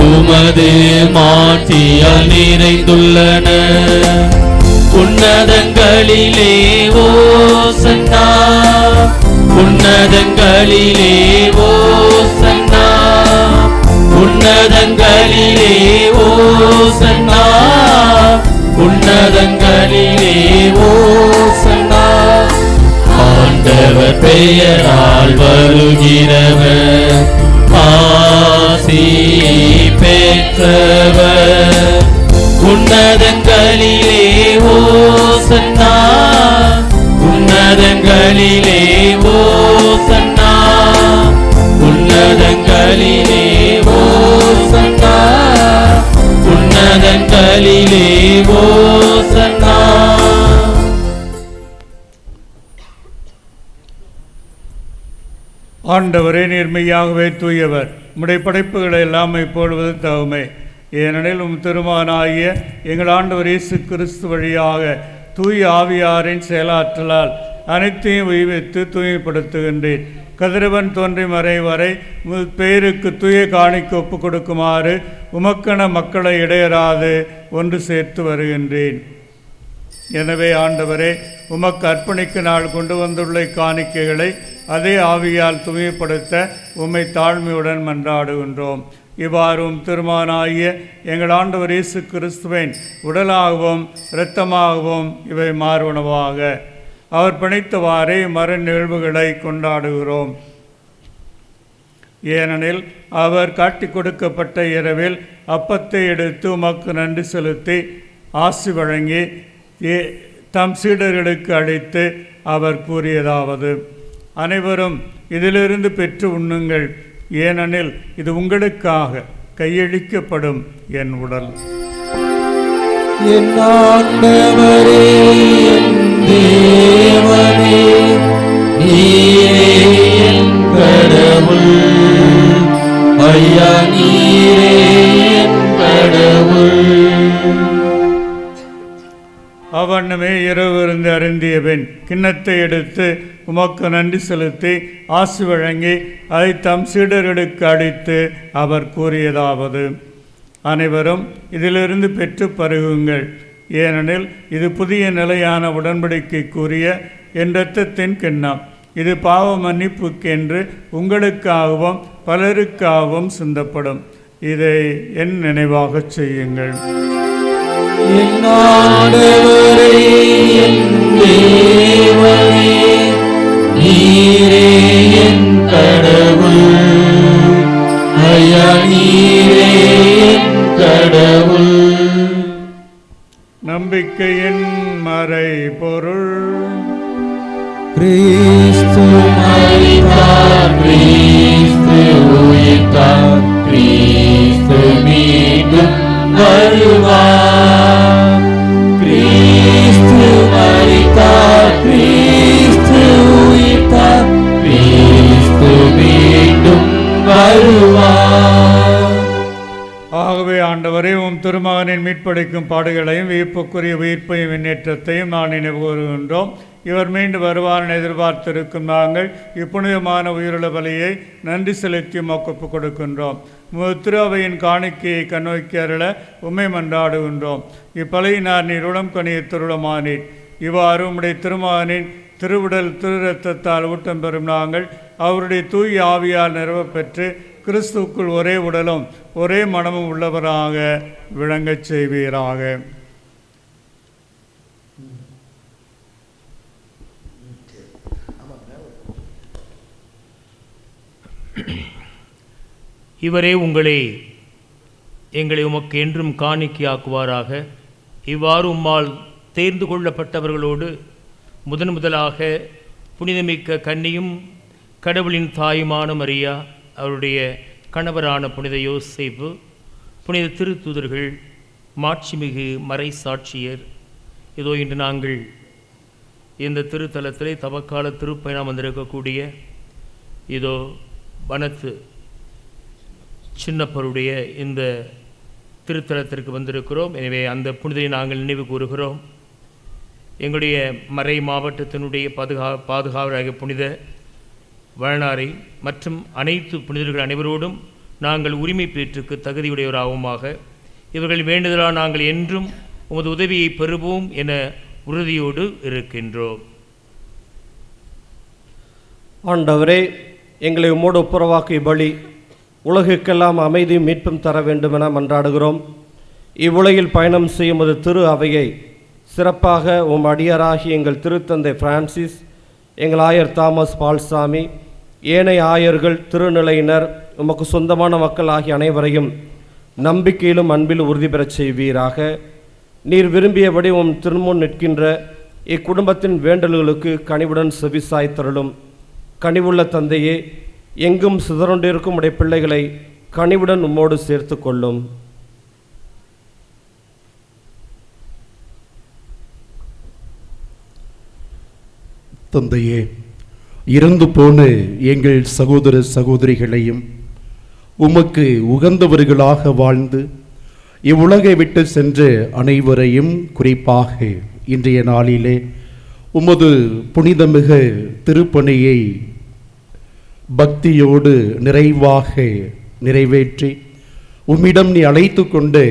உமது மாட்சியால் நிறைந்துள்ளன. உன்னதங்களிலே ஓசன்னா, உன்னதங்களிலே ஓசன்னா, உன்னதங்களிலே ஓசன்னா, உன்னதங்களிலே ஓசன்னா. ஆண்டவர் பெயரால் வருகிறவர் ஆசி பெற்றவர். உன்னதங்களிலே ஓசன்னா, உன்னதங்களிலே ஓசன்னா, உன்னதங்களிலே ஓசன்னா, உன்னதங்களிலே ஓசன்னா. ஆண்டவரே, நேர்மையாகவே தூயவர். உம்முடைய படைப்புகளை எல்லாம் போடுவது தகுமை. ஏனெனில் திருமகனாகிய எங்கள் ஆண்டவர் இயேசு கிறிஸ்து வழியாக தூய ஆவியாரின் செயலாற்றலால் அனைத்தையும் உய்வித்து தூய்மைப்படுத்துகின்றேன். கதிரவன் தோன்றி மறை வரை பேருக்கு தூய காணிக்கு ஒப்பு கொடுக்குமாறு உமக்கென மக்களை இடையராது ஒன்று சேர்த்து வருகின்றேன். எனவே ஆண்டவரே, உமக்கு அர்ப்பணிக்க நாள் கொண்டு வந்துள்ள காணிக்கைகளை அதே ஆவியால் தூய்மைப்படுத்த உம்மை தாழ்மையுடன் மன்றாடுகின்றோம். இவ்வாறும் திருமகனாகிய எங்கள் ஆண்டவர் இயேசு கிறிஸ்துவின் உடலாகவும் இரத்தமாகவும் இவை மாறுவனவாக அவர் பணித்தவாறே மர நிகழ்வுகளை கொண்டாடுகிறோம். ஏனெனில் அவர் காட்டி கொடுக்கப்பட்ட இரவில் அப்பத்தை எடுத்து உமக்கு நன்றி செலுத்தி ஆசி வழங்கி தம் சீடர்களுக்கு அளித்து அவர் கூறியதாவது: அனைவரும் இதிலிருந்து பெற்று உண்ணுங்கள், ஏனெனில் இது உங்களுக்காக கையளிக்கப்படும் என் உடல். என் ஆண்டவரே, என் தேவனே, நீரே என் கடவுள். ஐயா, நீரே என் கடவுள். அவ்வண்ணமே இரவு இருந்து அருந்திய பின் கிண்ணத்தை எடுத்து உமக்கு நன்றி செலுத்தி ஆசி வழங்கி அதை தம் சீடர்களுக்கு அளித்து அவர் கூறியதாவது: அனைவரும் இதிலிருந்து பெற்று பருகுங்கள், ஏனெனில் இது புதிய நிலையான உடன்படிக்கைக்குரிய என் இரத்தத்தின் கிண்ணம். இது பாவ மன்னிப்புக்கென்று உங்களுக்காகவும் பலருக்காகவும் சிந்தப்படும். இதை என் நினைவாக செய்யுங்கள். என் ஆண்டவரே, என் தேவனே, நீரே என் கடவுள். ஐயா, நீரே என் கடவுள். நம்பிக்கையின் மறை பொருள்: கிறிஸ்து மரித்தார், கிறிஸ்து உயிர்த்தார், கிறிஸ்து மீண்டும் வருவார். கிறிஸ்து மரித்தார், கிறிஸ்து உயிர்த்தார், கிறிஸ்து மீண்டும் வருவார். திருமகனின் மீட்பளிக்கும் பாடுகளையும் வியப்புக்குரிய உயிர்ப்பையும் முன்னேற்றத்தையும் நான் நினைவு கூறுகின்றோம். இவர் மீண்டு வருவார் என எதிர்பார்த்திருக்கும் நாங்கள் இப்புனிதமான உயிருள்ள பலியை நன்றி செலுத்தி ஒப்புக் கொடுக்கின்றோம். திரு அவையின் காணிக்கையை கண்ணோக்கி அருள உம்மை மன்றாடுகின்றோம். இப்பலியினார் நீர் உளம் கனிய திருளமானீர். இவ்வாறு உம்முடைய திருமகனின் திருவுடல் திரு இரத்தத்தால் ஊட்டம் பெறும் நாங்கள் அவருடைய தூய் ஆவியால் நிறுவப்பெற்று கிறிஸ்துவுக்குள் ஒரே உடலும் ஒரே மனமும் உள்ளவராக விளங்கச் செய்வீராக. இவரே எங்களை உமக்கு என்றும் காணிக்கையாக்குவாராக. இவ்வாறு உம்மால் தேர்ந்து கொள்ளப்பட்டவர்களோடு முதலாக புனிதமிக்க கன்னியும் கடவுளின் தாயுமான மரியா, அவருடைய கணவரான புனித யோசேப்பு, புனித திருத்தூதர்கள், மாட்சிமிகு மறை சாட்சியர், இதோ இன்று நாங்கள் இந்த திருத்தலத்திலே தவக்கால திருப்பயணம் வந்திருக்கக்கூடிய இதோ வனத்து சின்னப்பருடைய இந்த திருத்தலத்திற்கு வந்திருக்கிறோம். எனவே அந்த புனிதரை நாங்கள் நினைவு கூறுகிறோம். எங்களுடைய மறை மாவட்டத்தினுடைய பாதுகாவலராகிய புனித வளனாரை மற்றும் அனைத்து புனிதர்கள் அனைவரோடும் நாங்கள் உரிமை பேற்றுக்கு தகுதியுடையவராகவுமாக இவர்கள் வேண்டுதலால் நாங்கள் என்றும் உமது உதவியை பெறுவோம் என உறுதியோடு இருக்கின்றோம். ஆண்டவரே, எங்களை உம்மோடு ஒப்புரவாக்கி பலி உலகுக்கெல்லாம் அமைதியும் மீட்பும் தர வேண்டுமென மன்றாடுகிறோம். இவ்வுலகில் பயணம் செய்யும் ஒரு திரு அவையை சிறப்பாக உம் அடியாராகி எங்கள் திருத்தந்தை பிரான்சிஸ், எங்கள் ஆயர் தாமஸ் பால்சாமி, ஏனைய ஆயர்கள், திருநிலையினர், உமக்கு சொந்தமான மக்கள் ஆகிய அனைவரையும் நம்பிக்கையிலும் அன்பிலும் உறுதி பெறச் செய்வீராக. நீர் விரும்பியபடி உம் திருமுன் நிற்கின்ற இக்குடும்பத்தின் வேண்டல்களுக்கு கனிவுடன் செவிசாய்த்தருளும். கனிவுள்ள தந்தையே, எங்கும் சிதறொண்டிருக்கும் உடைய பிள்ளைகளை கனிவுடன் உம்மோடு சேர்த்து கொள்ளும். தந்தையே, இறந்து போன எங்கள் சகோதர சகோதரிகளையும் உமக்கு உகந்தவர்களாக வாழ்ந்து இவ்வுலகை விட்டு சென்ற அனைவரையும் குறிப்பாக இன்றைய நாளிலே உமது புனிதமிகு திருப்பணியை பக்தியோடு நிறைவாக நிறைவேற்றி உம்மிடம் நீ அழைத்து கொண்டு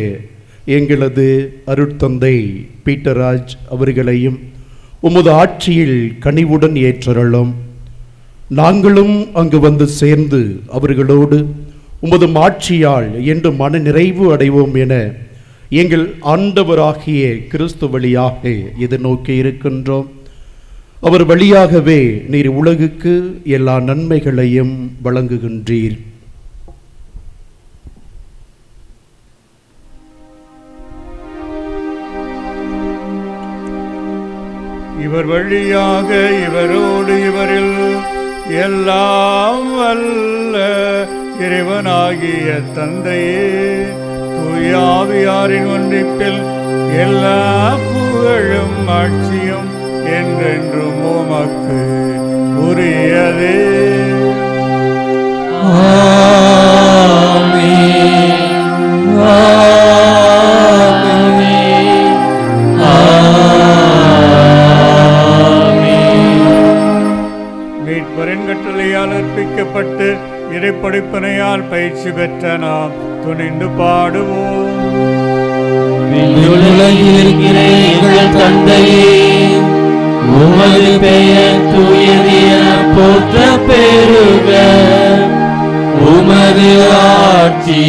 எங்களது அருட்தந்தை பீட்டராஜ் அவர்களையும் உமது ஆட்சியில் கனிவுடன் ஏற்றருளும். நாங்களும் அங்கு வந்து சேர்ந்து அவர்களோடு உமது ஆட்சியால் என்று மன நிறைவு அடைவோம் என எங்கள் ஆண்டவராகிய கிறிஸ்து வழியாக எதிர்நோக்கி இருக்கின்றோம். அவர் வழியாகவே நீர் உலகுக்கு எல்லா நன்மைகளையும் வழங்குகின்றீர். இவர் வழியாக இவரோடு இவரில் எல்லாம் வல்ல இறைவனாகிய தந்தையே, தூயாவியாரின் ஒன்றிப்பில் எல்லா புகழும் ஆட்சியும் என்றென்றும் உமக்கு உரியதே. மீட்பரின் கட்டளையால் அர்ப்பிக்கப்பட்டு இறைப்படிப்பனையால் பயிற்சி பெற்ற நாம் துணிந்து பாடுவோம். இருக்கிற எங்கள் தந்தையே, உமது பெயர் தூயது என போற்ற பெறுக. உமது ஆட்சி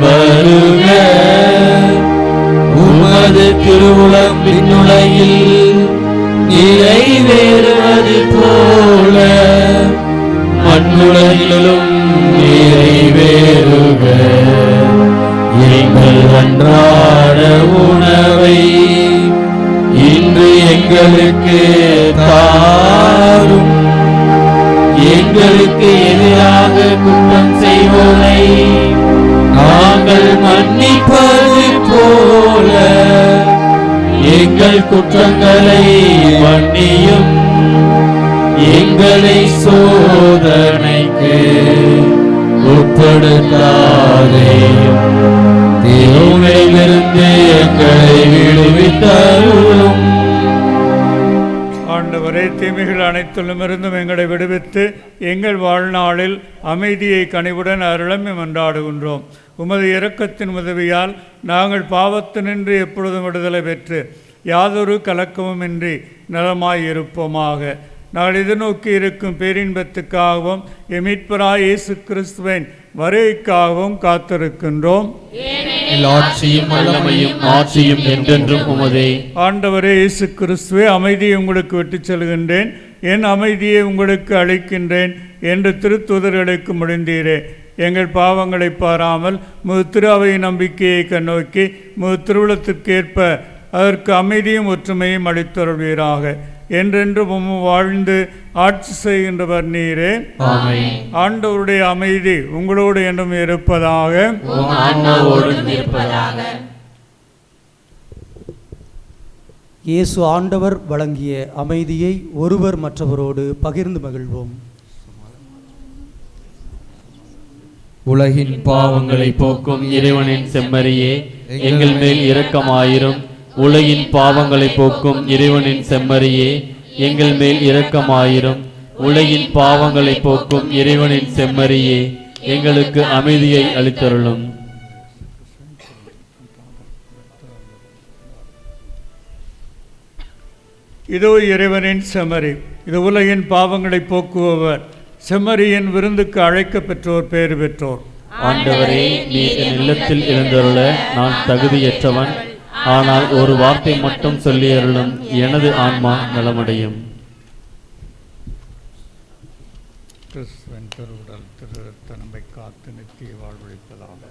வருக. உமது திருவுளம் விண்ணுலகில் நிறைவேறுவது போல மண்ணுலகிலும் நிறைவேறுக. எங்கள் அன்றாட உணவை இன்று எங்களுக்கு தாரும். எங்களுக்கு எதிராக குற்றம் செய்வோரை நாங்கள் மன்னிப்பது போல எங்கள் குற்றங்களை மன்னியும். எங்களை சோதனைக்கு உட்படுத்தாதேயும், தீமையிலிருந்து எங்களை விடுவித்தருளும். ஆண்டவரே, தீமைகள் அனைத்திலும் இருந்தும் எங்களை விடுவித்து எங்கள் வாழ்நாளில் அமைதியை கனிவுடன் அருளம் மன்றாடுகின்றோம். உமது இரக்கத்தின் உதவியால் நாங்கள் பாவத்தினின்று எப்பொழுதும் விடுதலை பெற்று யாதொரு கலக்கமுமின்றி நலமாயிருப்போமாக. நாங்கள் எதிர்நோக்கி இருக்கும் பேரின்பத்துக்காகவும் எமீட்பராய் இயேசு கிறிஸ்துவின் வருகைக்காகவும் காத்திருக்கின்றோம். ஆட்சியும் வல்லமையும் ஆட்சியும் என்றென்றும் உமதே. ஆண்டவரே இயேசு கிறிஸ்துவே, அமைதியை உங்களுக்கு விட்டுச் செல்கின்றேன், என் அமைதியை உங்களுக்கு அளிக்கின்றேன் என்று திருத்தூதர்களுக்கு முடிந்தீரே. எங்கள் பாவங்களை பாராமல் முது திரு அவையின் நம்பிக்கையை கண்ணோக்கி முது திருவுளத்திற்கேற்ப அதற்கு அமைதியும் ஒற்றுமையும் அளித்தருள்வீராக. என்றென்று வாழ்ந்து ஆட்சி செய்கின்றவர் நீரே. ஆண்டவருடைய அமைதி உங்களோடு என்றும் இருப்பதாக. இயேசு ஆண்டவர் வழங்கிய அமைதியை ஒருவர் மற்றவரோடு பகிர்ந்து மகிழ்வோம். உலகின் பாவங்களை போக்கும் இறைவனின் செம்மறியே, எங்கள் மேல் இரக்கமாயிரும். உலகின் பாவங்களை போக்கும் இறைவனின் செம்மறியே, எங்கள் மேல் இரக்கமாயிரும். உலகின் பாவங்களை போக்கும் இறைவனின் செம்மறியே, எங்களுக்கு அமைதியை அளித்தருளும். இதோ இறைவனின் செம்மறி, இது உலகின் பாவங்களை போக்குபவர். செம்மறியின் விருந்துக்கு அழைக்க பெற்றோர் பேறு பெற்றோர். ஆண்டவரே, நீர் என் இல்லத்தில் எழுந்தருள நான் தகுதியற்றவன். ஆனால் ஒரு வார்த்தை மட்டும் சொல்லி அருளும், எனது ஆன்மா நலமடையும். கிறிஸ்துவின் திருவுடல் திரு நம்மை காத்து நித்திய வாழ்வளிப்பதாக.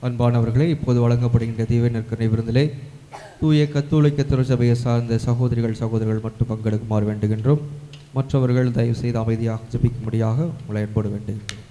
அன்பானவர்களே, இப்போது வழங்கப்படுகின்ற தீவை நற்கருணை விருந்திலே தூய கத்தோலிக்க திருச்சபையை சார்ந்த சகோதரிகள் மட்டும் பங்கெடுக்குமாறு வேண்டுகின்றோம். மற்றவர்கள் தயவு செய்து அமைதியாக ஜெபிக்கும்படியாக உங்களை அன்போடு வேண்டுகின்றோம்.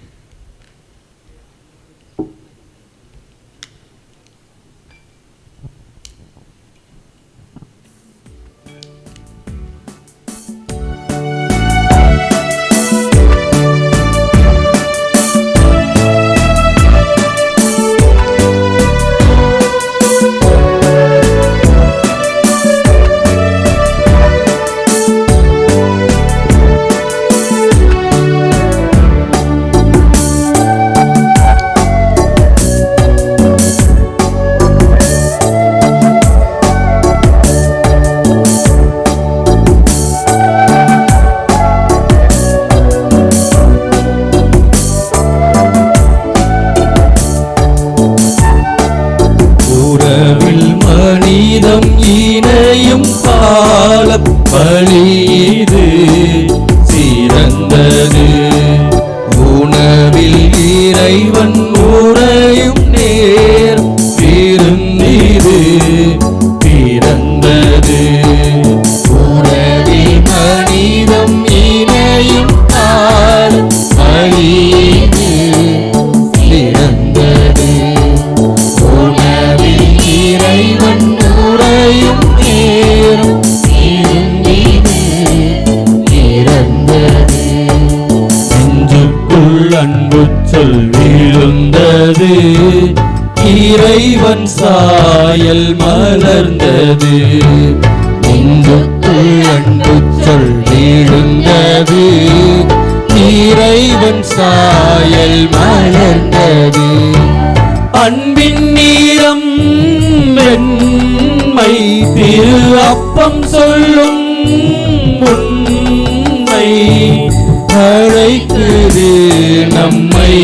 இறைவன் சாயல் மலர்ந்தது. நெஞ்சுக்குள் அன்பு சொல் வீழுந்தது. இறைவன் சாயல் மலர்ந்தது. அன்பின் நீரம் வெண்மை திரு அப்பம் சொல்லும் உண்மை அழைக்குது நம்மை,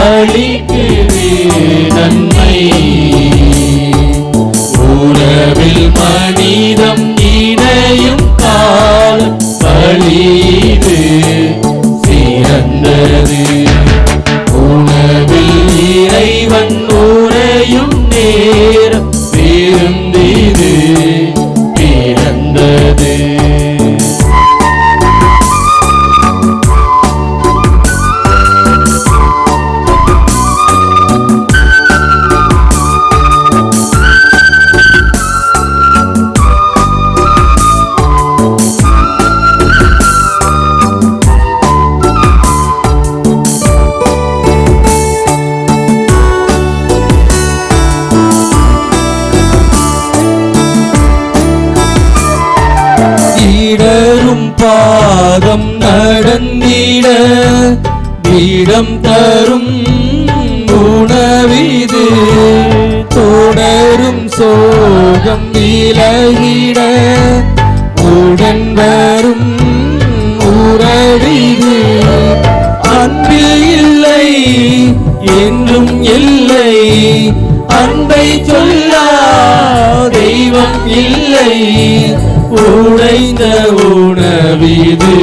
அளிக்குது நன்மை. உறவில் மனிதம் இணையும் காலம் கழிது சிறந்தது. உணவில் இறைவன் உறையும் நேரம் விருந்திது. இடம் தரும் உணவிது தொடரும் சோகம் விலகிட உடன் வரும் உறவிது அன்பில் இல்லை என்றும் இல்லை அன்பை சொல்லா தெய்வம் இல்லை உடைந்த உணவிது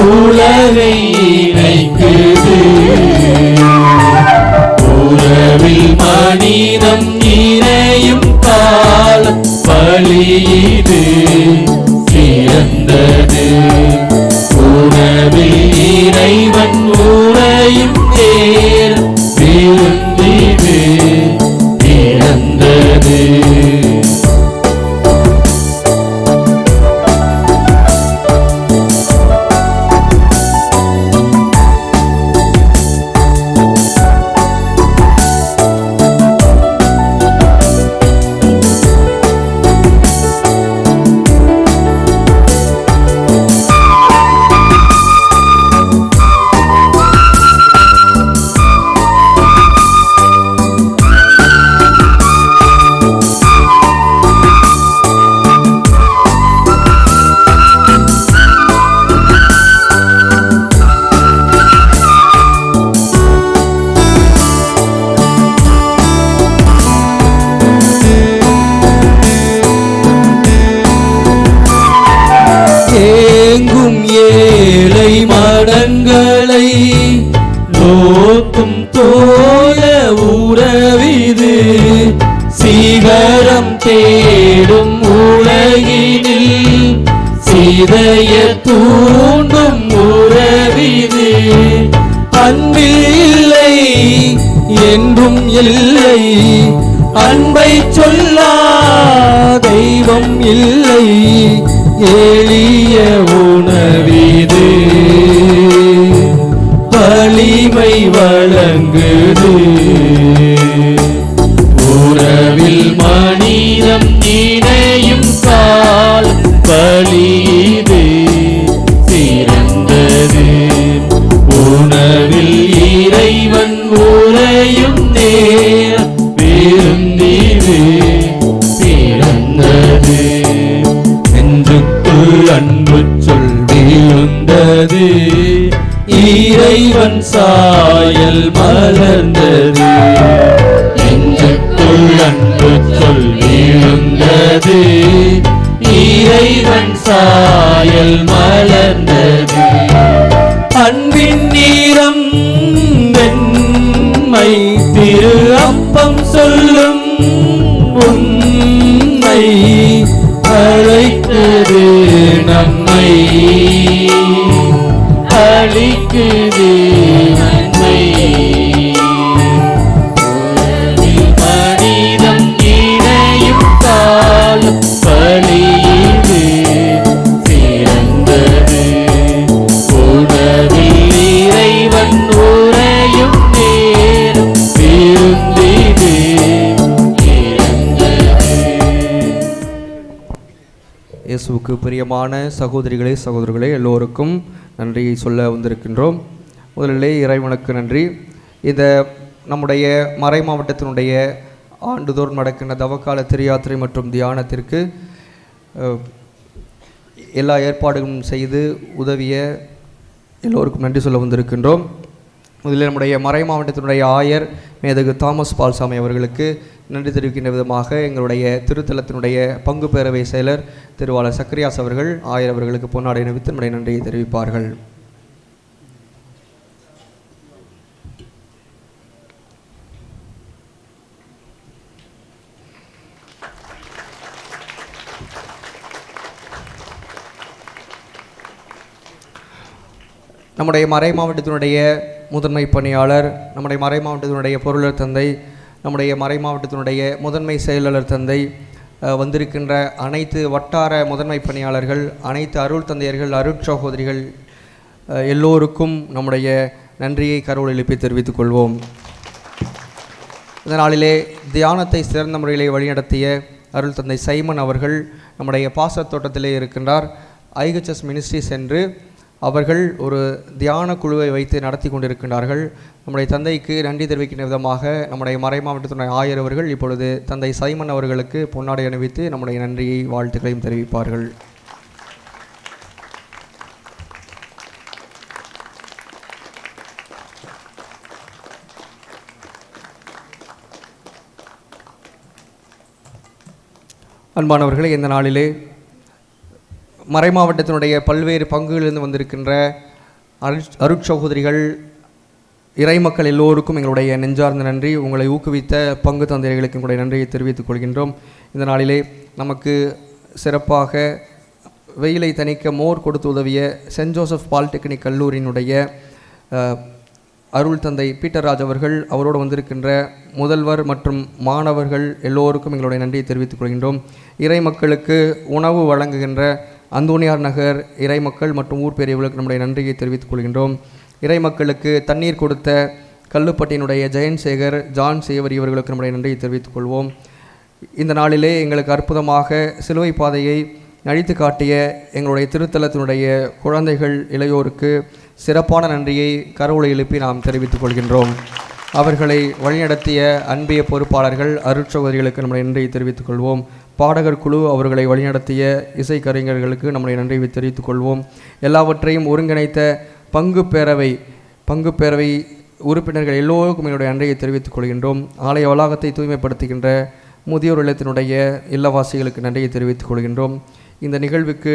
உலகை இணைக்குது உறவில் மனிதம் இணையும் காலம் பலியிது சிறந்தது உறவில் இறைவன் உறையும் நேரம் விருந்திது இறந்தது ஏங்கும் ஏழை மடங்களை நோக்கும் தோய உறவிது சீகரம் தேடும் உலகினில் சிதைய தூண்டும் உறவிது அன்பில்லை என்றும் இல்லை அன்பை சொல்லா தெய்வம் இல்லை எளிய உணவிது வலிமை வழங்குது உறவில் மனிதம் இணையும் கால் பலிது சிறந்தது உணவில் இறைவன் உறையும் நேரம் விருந்திது பிறந்தது நெஞ்சுக்குள் அன்பு சொல் விழுந்தது இறைவன் சாயல் மலர்ந்தது நெஞ்சுக்குள் அன்பு சொல் விழுந்தது இறைவன் சாயல் மலர்ந்தது அன்பின் நீரம் வெண்மை திரு அப்பம் சொல்லும் உண்மை அழைக்குது நம்மை அளிக்குது நன்மை மனிதம் இணையும் காலம் பலியிது சிறந்தது உணவில் இறைவன் உறையும் நேரம் விருந்திது இயேசுவுக்கு பிரியமான சகோதரிகளே சகோதரர்களே எல்லோருக்கும் நன்றியை சொல்ல வந்திருக்கின்றோம். முதலிலே இறைவனுக்கு நன்றி. இந்த நம்முடைய மறை மாவட்டத்தினுடைய ஆண்டுதோறும் நடக்கின்ற தவக்கால திருயாத்திரை மற்றும் தியானத்திற்கு எல்லா ஏற்பாடுகளும் செய்து உதவிய எல்லோருக்கும் நன்றி சொல்ல வந்திருக்கின்றோம். முதலில் நம்முடைய மறை மாவட்டத்தினுடைய ஆயர் மேதகு தாமஸ் பால்சாமி அவர்களுக்கு நன்றி தெரிவிக்கின்ற விதமாக எங்களுடைய திருத்தலத்தினுடைய பங்கு பேரவை செயலர் திருவாளர் சக்கரியாஸ் அவர்கள் ஆயர் அவர்களுக்கு பொன்னாடை அணிவித்து நம்முடைய நன்றியை தெரிவிப்பார்கள். நம்முடைய மறை மாவட்டத்தினுடைய முதன்மை பணியாளர், நம்முடைய மறை மாவட்டத்தினுடைய பொருளர் தந்தை, நம்முடைய மறை மாவட்டத்தினுடைய முதன்மை செயலாளர் தந்தை, வந்திருக்கின்ற அனைத்து வட்டார முதன்மை பணியாளர்கள், அனைத்து அருள் தந்தையர்கள், அருட்சகோதரிகள் எல்லோருக்கும் நம்முடைய நன்றியை கரோல் எழுப்பி தெரிவித்துக் கொள்வோம். இந்த நாளிலே தியானத்தை சிறந்த முறையிலே வழிநடத்திய அருள் தந்தை சைமன் அவர்கள் நம்முடைய பாச தோட்டத்திலே இருக்கின்றார். ஐஹெச்எஸ் மினிஸ்ட்ரி சென்று அவர்கள் ஒரு தியான குழுவை வைத்து நடத்தி கொண்டிருக்கின்றார்கள். நம்முடைய தந்தைக்கு நன்றி தெரிவிக்கின்ற விதமாக நம்முடைய மறைமாவட்டத்தினுடைய ஆயர் அவர்கள் இப்பொழுது தந்தை சைமன் அவர்களுக்கு பொன்னாடை அணிவித்து நம்முடைய நன்றியை வாழ்த்துக்களையும் தெரிவிப்பார்கள். அன்பானவர்களே, இந்த நாளிலே மறைமாவட்டத்தினுடைய பல்வேறு பங்குகளிலிருந்து வந்திருக்கின்ற அருட்சகோதரிகள் இறைமக்கள் எல்லோருக்கும் எங்களுடைய நெஞ்சார்ந்த நன்றி. உங்களை ஊக்குவித்த பங்கு தந்தையர்களுக்கு எங்களுடைய நன்றியை தெரிவித்துக் கொள்கின்றோம். இந்த நாளிலே நமக்கு சிறப்பாக வெயிலை தணிக்க மோர் கொடுத்து உதவிய சென்ட் ஜோசப் பாலிடெக்னிக் கல்லூரியினுடைய அருள் தந்தை பீட்டர்ராஜ் அவர்கள், அவரோடு வந்திருக்கின்ற முதல்வர் மற்றும் மாணவர்கள் எல்லோருக்கும் எங்களுடைய நன்றியை தெரிவித்துக் கொள்கின்றோம். இறை மக்களுக்கு உணவு வழங்குகின்ற அந்தோனியார் நகர் இறை மக்கள் மற்றும் ஊர் பெரியவர்களுக்கு நம்முடைய நன்றியை தெரிவித்துக் கொள்கின்றோம். இறை மக்களுக்கு தண்ணீர் கொடுத்த கல்லுப்பட்டியினுடைய ஜெயன் சேகர், ஜான் சேவர் இவர்களுக்கு நம்முடைய நன்றியை தெரிவித்துக் கொள்வோம். இந்த நாளிலே எங்களுக்கு அற்புதமாக சிலுவை பாதையை அழித்து காட்டிய எங்களுடைய திருத்தலத்தினுடைய குழந்தைகள் இளையோருக்கு சிறப்பான நன்றியை கரவொலி எழுப்பி நாம் தெரிவித்துக் கொள்கின்றோம். அவர்களை வழிநடத்திய அன்பிய பொறுப்பாளர்கள் அருட்சகோதரிகளுக்கு நம்முடைய நன்றியை தெரிவித்துக் கொள்வோம். பாடகர் குழு அவர்களை வழிநடத்திய இசைக்கலைஞர்களுக்கு நம்முடைய நன்றியை தெரிவித்துக் கொள்வோம். எல்லாவற்றையும் ஒருங்கிணைத்த பங்கு பேரவை உறுப்பினர்கள் எல்லோருக்கும் என்னுடைய நன்றியை தெரிவித்துக் கொள்கின்றோம். ஆலய வளாகத்தை தூய்மைப்படுத்துகின்ற முதியோர் இல்லத்தினுடைய இல்லவாசிகளுக்கு நன்றியை தெரிவித்துக் கொள்கின்றோம். இந்த நிகழ்வுக்கு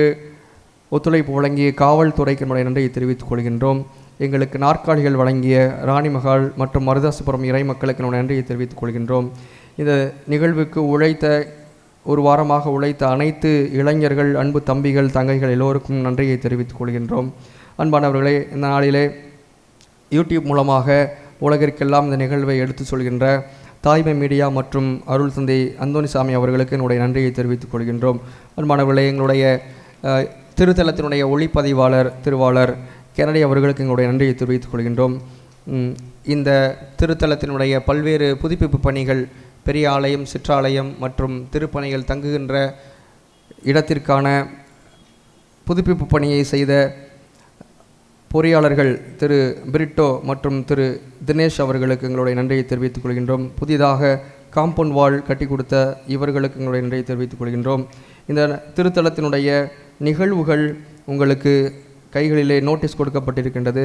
ஒத்துழைப்பு வழங்கிய காவல்துறைக்கு நம்முடைய நன்றியை தெரிவித்துக் கொள்கின்றோம். எங்களுக்கு நாற்காலிகள் வழங்கிய ராணிமகால் மற்றும் மருதாசபுரம் இறை மக்களுக்கு நம்முடைய நன்றியை தெரிவித்துக் கொள்கின்றோம். இந்த நிகழ்வுக்கு ஒரு வாரமாக உழைத்த அனைத்து இளைஞர்கள், அன்பு தம்பிகள், தங்கைகள் எல்லோருக்கும் நன்றியை தெரிவித்துக் கொள்கின்றோம். அன்பானவர்களே, இந்த நாளிலே யூடியூப் மூலமாக உலகிற்கெல்லாம் இந்த நிகழ்வை எடுத்து சொல்கின்ற தாய்மை மீடியா மற்றும் அருள் தந்தை அந்தோனிசாமி அவர்களுக்கு என்னுடைய நன்றியை தெரிவித்துக் கொள்கின்றோம். அன்பானவர்களே, எங்களுடைய திருத்தலத்தினுடைய ஒளிப்பதிவாளர் திருவாளர் கெனடி அவர்களுக்கு எங்களுடைய நன்றியை தெரிவித்துக் கொள்கின்றோம். இந்த திருத்தலத்தினுடைய பல்வேறு புதுப்பிப்பு பணிகள், பெரிய ஆலயம், சிற்றாலயம் மற்றும் திருப்பணிகள் தங்குகின்ற இடத்திற்கான புதுப்பிப்பு பணியை செய்த பொறியாளர்கள் திரு பிரிட்டோ மற்றும் திரு தினேஷ் அவர்களுக்கு எங்களுடைய நன்றியை தெரிவித்துக் கொள்கின்றோம். புதிதாக காம்பவுண்ட் வால் கட்டி கொடுத்த இவர்களுக்கு எங்களுடைய நன்றியை தெரிவித்துக் கொள்கின்றோம். இந்த திருத்தலத்தினுடைய நிகழ்வுகள் உங்களுக்கு கைகளிலே நோட்டீஸ் கொடுக்கப்பட்டிருக்கின்றது.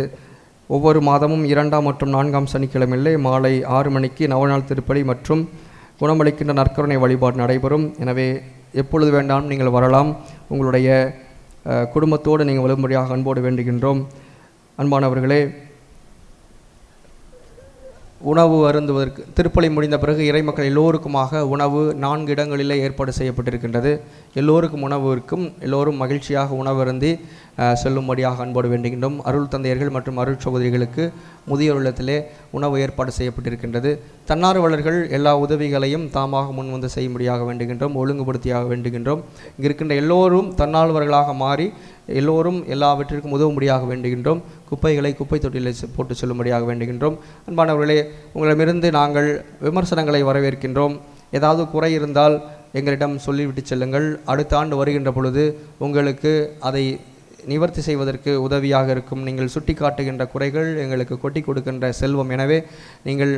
ஒவ்வொரு மாதமும் 2ஆம் மற்றும் 4ஆம் சனிக்கிழமையிலே மாலை 6 மணிக்கு நவநாள் திருப்பலி மற்றும் குணமளிக்கின்ற நற்கருணை வழிபாடு நடைபெறும். எனவே எப்பொழுது வேண்டாம் நீங்கள் வரலாம். உங்களுடைய குடும்பத்தோடு நீங்கள் வரும்படியாக அன்போடு வேண்டுகின்றோம். அன்பானவர்களே, உணவு அருந்துவதற்கு திருப்பலி முடிந்த பிறகு இறைமக்கள் எல்லோருக்குமாக உணவு 4 இடங்களிலே ஏற்பாடு செய்யப்பட்டிருக்கின்றது. எல்லோருக்கும் உணவு இருக்கும். எல்லோரும் மகிழ்ச்சியாக உணவு அருந்தி செல்லும்படியாக அன்போடு வேண்டுகின்றோம். அருள் தந்தையர்கள் மற்றும் அருள் சகோதரிகளுக்கு முதியோர் இல்லத்திலே உணவு ஏற்பாடு செய்யப்பட்டிருக்கின்றது. தன்னார்வலர்கள் எல்லா உதவிகளையும் தாமாக முன்வந்து செய்யும்படியாக வேண்டுகின்றோம், ஒழுங்குபடுத்தியாக வேண்டுகின்றோம். இங்கே இருக்கின்ற எல்லோரும் தன்னார்வலர்களாக மாறி எல்லோரும் எல்லாவற்றிற்கும் உதவும்படியாக வேண்டுகின்றோம். குப்பைகளை குப்பை தொட்டியில் போட்டு செல்லும்படியாக வேண்டுகின்றோம். அன்பானவர்களே, உங்களிடமிருந்து நாங்கள் விமர்சனங்களை வரவேற்கின்றோம். ஏதாவது குறை இருந்தால் எங்களிடம் சொல்லிவிட்டு செல்லுங்கள். அடுத்த ஆண்டு வருகின்ற பொழுது உங்களுக்கு அதை நிவர்த்தி செய்வதற்கு உதவியாக இருக்கும். நீங்கள் சுட்டி காட்டுகின்ற குறைகள் எங்களுக்கு கொட்டி கொடுக்கின்ற செல்வம். எனவே நீங்கள்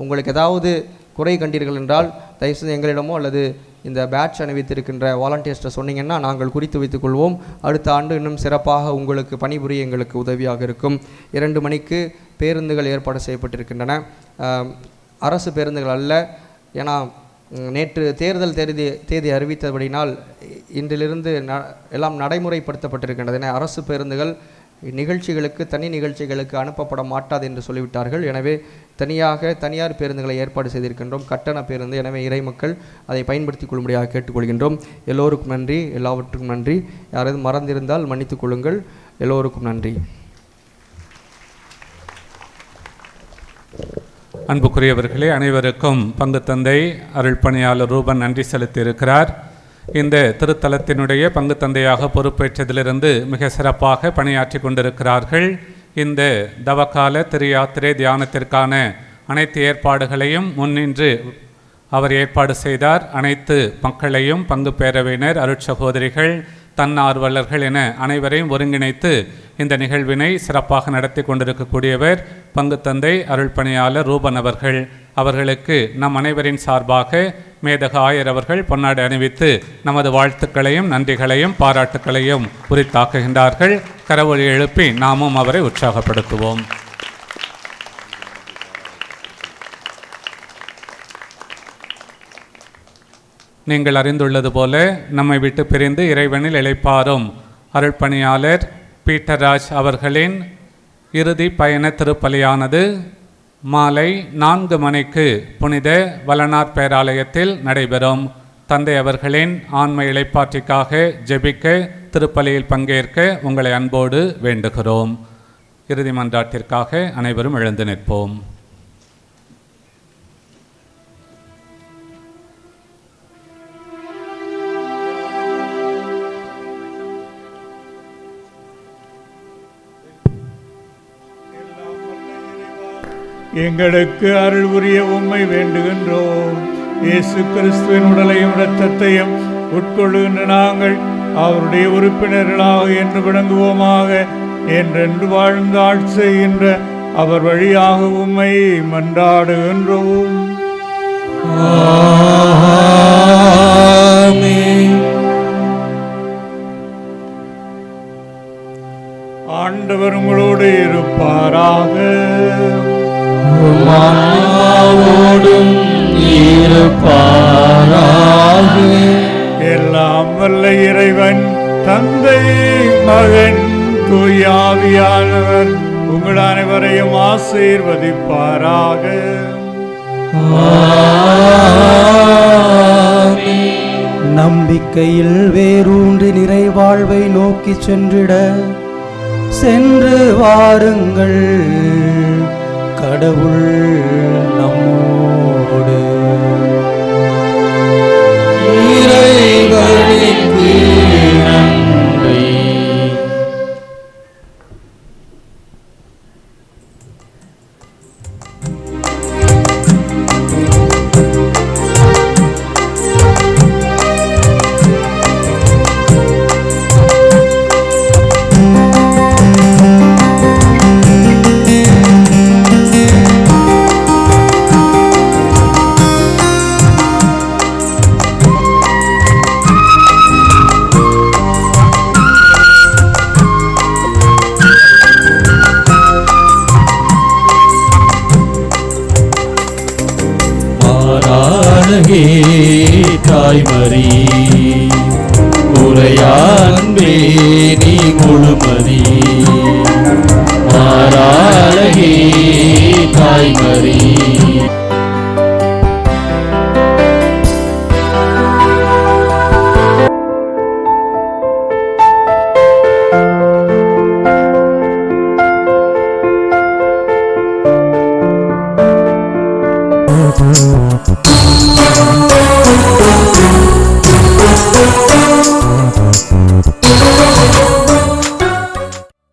உங்களுக்கு ஏதாவது குறை கண்டீர்கள் என்றால் தயவுசெய்து எங்களிடமோ அல்லது இந்த பேட்ச் அணிவித்திருக்கின்ற வாலண்டியர்ஸ்ட்டை சொன்னீங்கன்னா நாங்கள் குறித்து வைத்துக் கொள்வோம். அடுத்த ஆண்டு இன்னும் சிறப்பாக உங்களுக்கு பணிபுரிய எங்களுக்கு உதவியாக இருக்கும். 2 மணிக்கு பேருந்துகள் ஏற்பாடு செய்யப்பட்டிருக்கின்றன. அரசு பேருந்துகள் அல்ல. ஏன்னா நேற்று தேர்தல் தேதி அறிவித்தபடினால் இன்றிலிருந்து எல்லாம் நடைமுறைப்படுத்தப்பட்டிருக்கின்றது. என அரசு பேருந்துகள் நிகழ்ச்சிகளுக்கு தனி நிகழ்ச்சிகளுக்கு அனுப்பப்பட மாட்டாது என்று சொல்லிவிட்டார்கள். எனவே தனியார் பேருந்துகளை ஏற்பாடு செய்திருக்கின்றோம், கட்டண பேருந்து. எனவே இறை மக்கள் அதை பயன்படுத்திக் கொள்ளும்படியாக கேட்டுக்கொள்கின்றோம். எல்லோருக்கும் நன்றி, எல்லாவற்றுக்கும் நன்றி. யாராவது மறந்திருந்தால் மன்னித்துக் கொள்ளுங்கள். எல்லோருக்கும் நன்றி. அன்புக்குரியவர்களே, அனைவருக்கும் பங்கு தந்தை அருள் பணியாளர் ரூபன் நன்றி செலுத்தியிருக்கிறார். இந்த திருத்தலத்தினுடைய பங்கு தந்தையாக பொறுப்பேற்றதிலிருந்து மிக சிறப்பாக பணியாற்றி கொண்டிருக்கிறார்கள். இந்த தவக்கால திரு யாத்திரை தியானத்திற்கான அனைத்து ஏற்பாடுகளையும் முன்னின்று அவர் ஏற்பாடு செய்தார். அனைத்து மக்களையும் பங்கு பேரவையினர், அருட்சகோதரிகள், தன்னார்வலர்கள் என அனைவரையும் ஒருங்கிணைத்து இந்த நிகழ்வினை சிறப்பாக நடத்தி கொண்டிருக்கக்கூடியவர் பங்குத்தந்தை அருள்பணியாளர் ரூபன் அவர்கள். அவர்களுக்கு நம் அனைவரின் சார்பாக மேதக ஆயர் அவர்கள் பொன்னாடை அணிவித்து நமது வாழ்த்துக்களையும் நன்றிகளையும் பாராட்டுக்களையும் உரித்தாக்குகின்றார்கள். கரவொலி எழுப்பி நாமும் அவரை உற்சாகப்படுத்துவோம். நீங்கள் அறிந்துள்ளது போல நம்மை விட்டு பிரிந்து இறைவனில் இளைப்பாறும் அருள்பணியாளர் பீட்டர்ராஜ் அவர்களின் இறுதி பயண திருப்பலியானது மாலை 4 மணிக்கு புனித வளனார் பேராலயத்தில் நடைபெறும். தந்தை அவர்களின் ஆன்ம இளைப்பாற்றிற்காக ஜெபிக்க திருப்பலியில் பங்கேற்க உங்களை அன்போடு வேண்டுகிறோம். இறுதி மன்றாட்டிற்காக அனைவரும் எழுந்து நிற்போம். எங்களுக்கு அருள் புரிய உம்மை வேண்டுகின்றோம். இயேசு கிறிஸ்துவின் உடலையும் இரத்தத்தையும் உட்கொள்ளுகின்ற நாங்கள் அவருடைய உறுப்பினர்களாக என்று விளங்குவோமாக. என்றென்று வாழ்ந்து ஆட்சி செய்கின்ற அவர் வழியாக உம்மை மன்றாடுகின்றோம். ஆண்டவர் உங்களோடு இருப்பாராக. உம்மாவோடும் இருப்பாராக. எல்லாம் வல்ல இறைவன் தந்தை மகன் தூய ஆவியானவர் உங்கள் அனைவரையும் ஆசீர்வதிப்பாராக. நம்பிக்கையில் வேரூன்றி நிறைவாழ்வை நோக்கி சென்று வாருங்கள். கடவுள் நம்மோடு. இறைவனுக்கு நன்றி. தாய்மரி உரையான்பே நீ முழுமதி.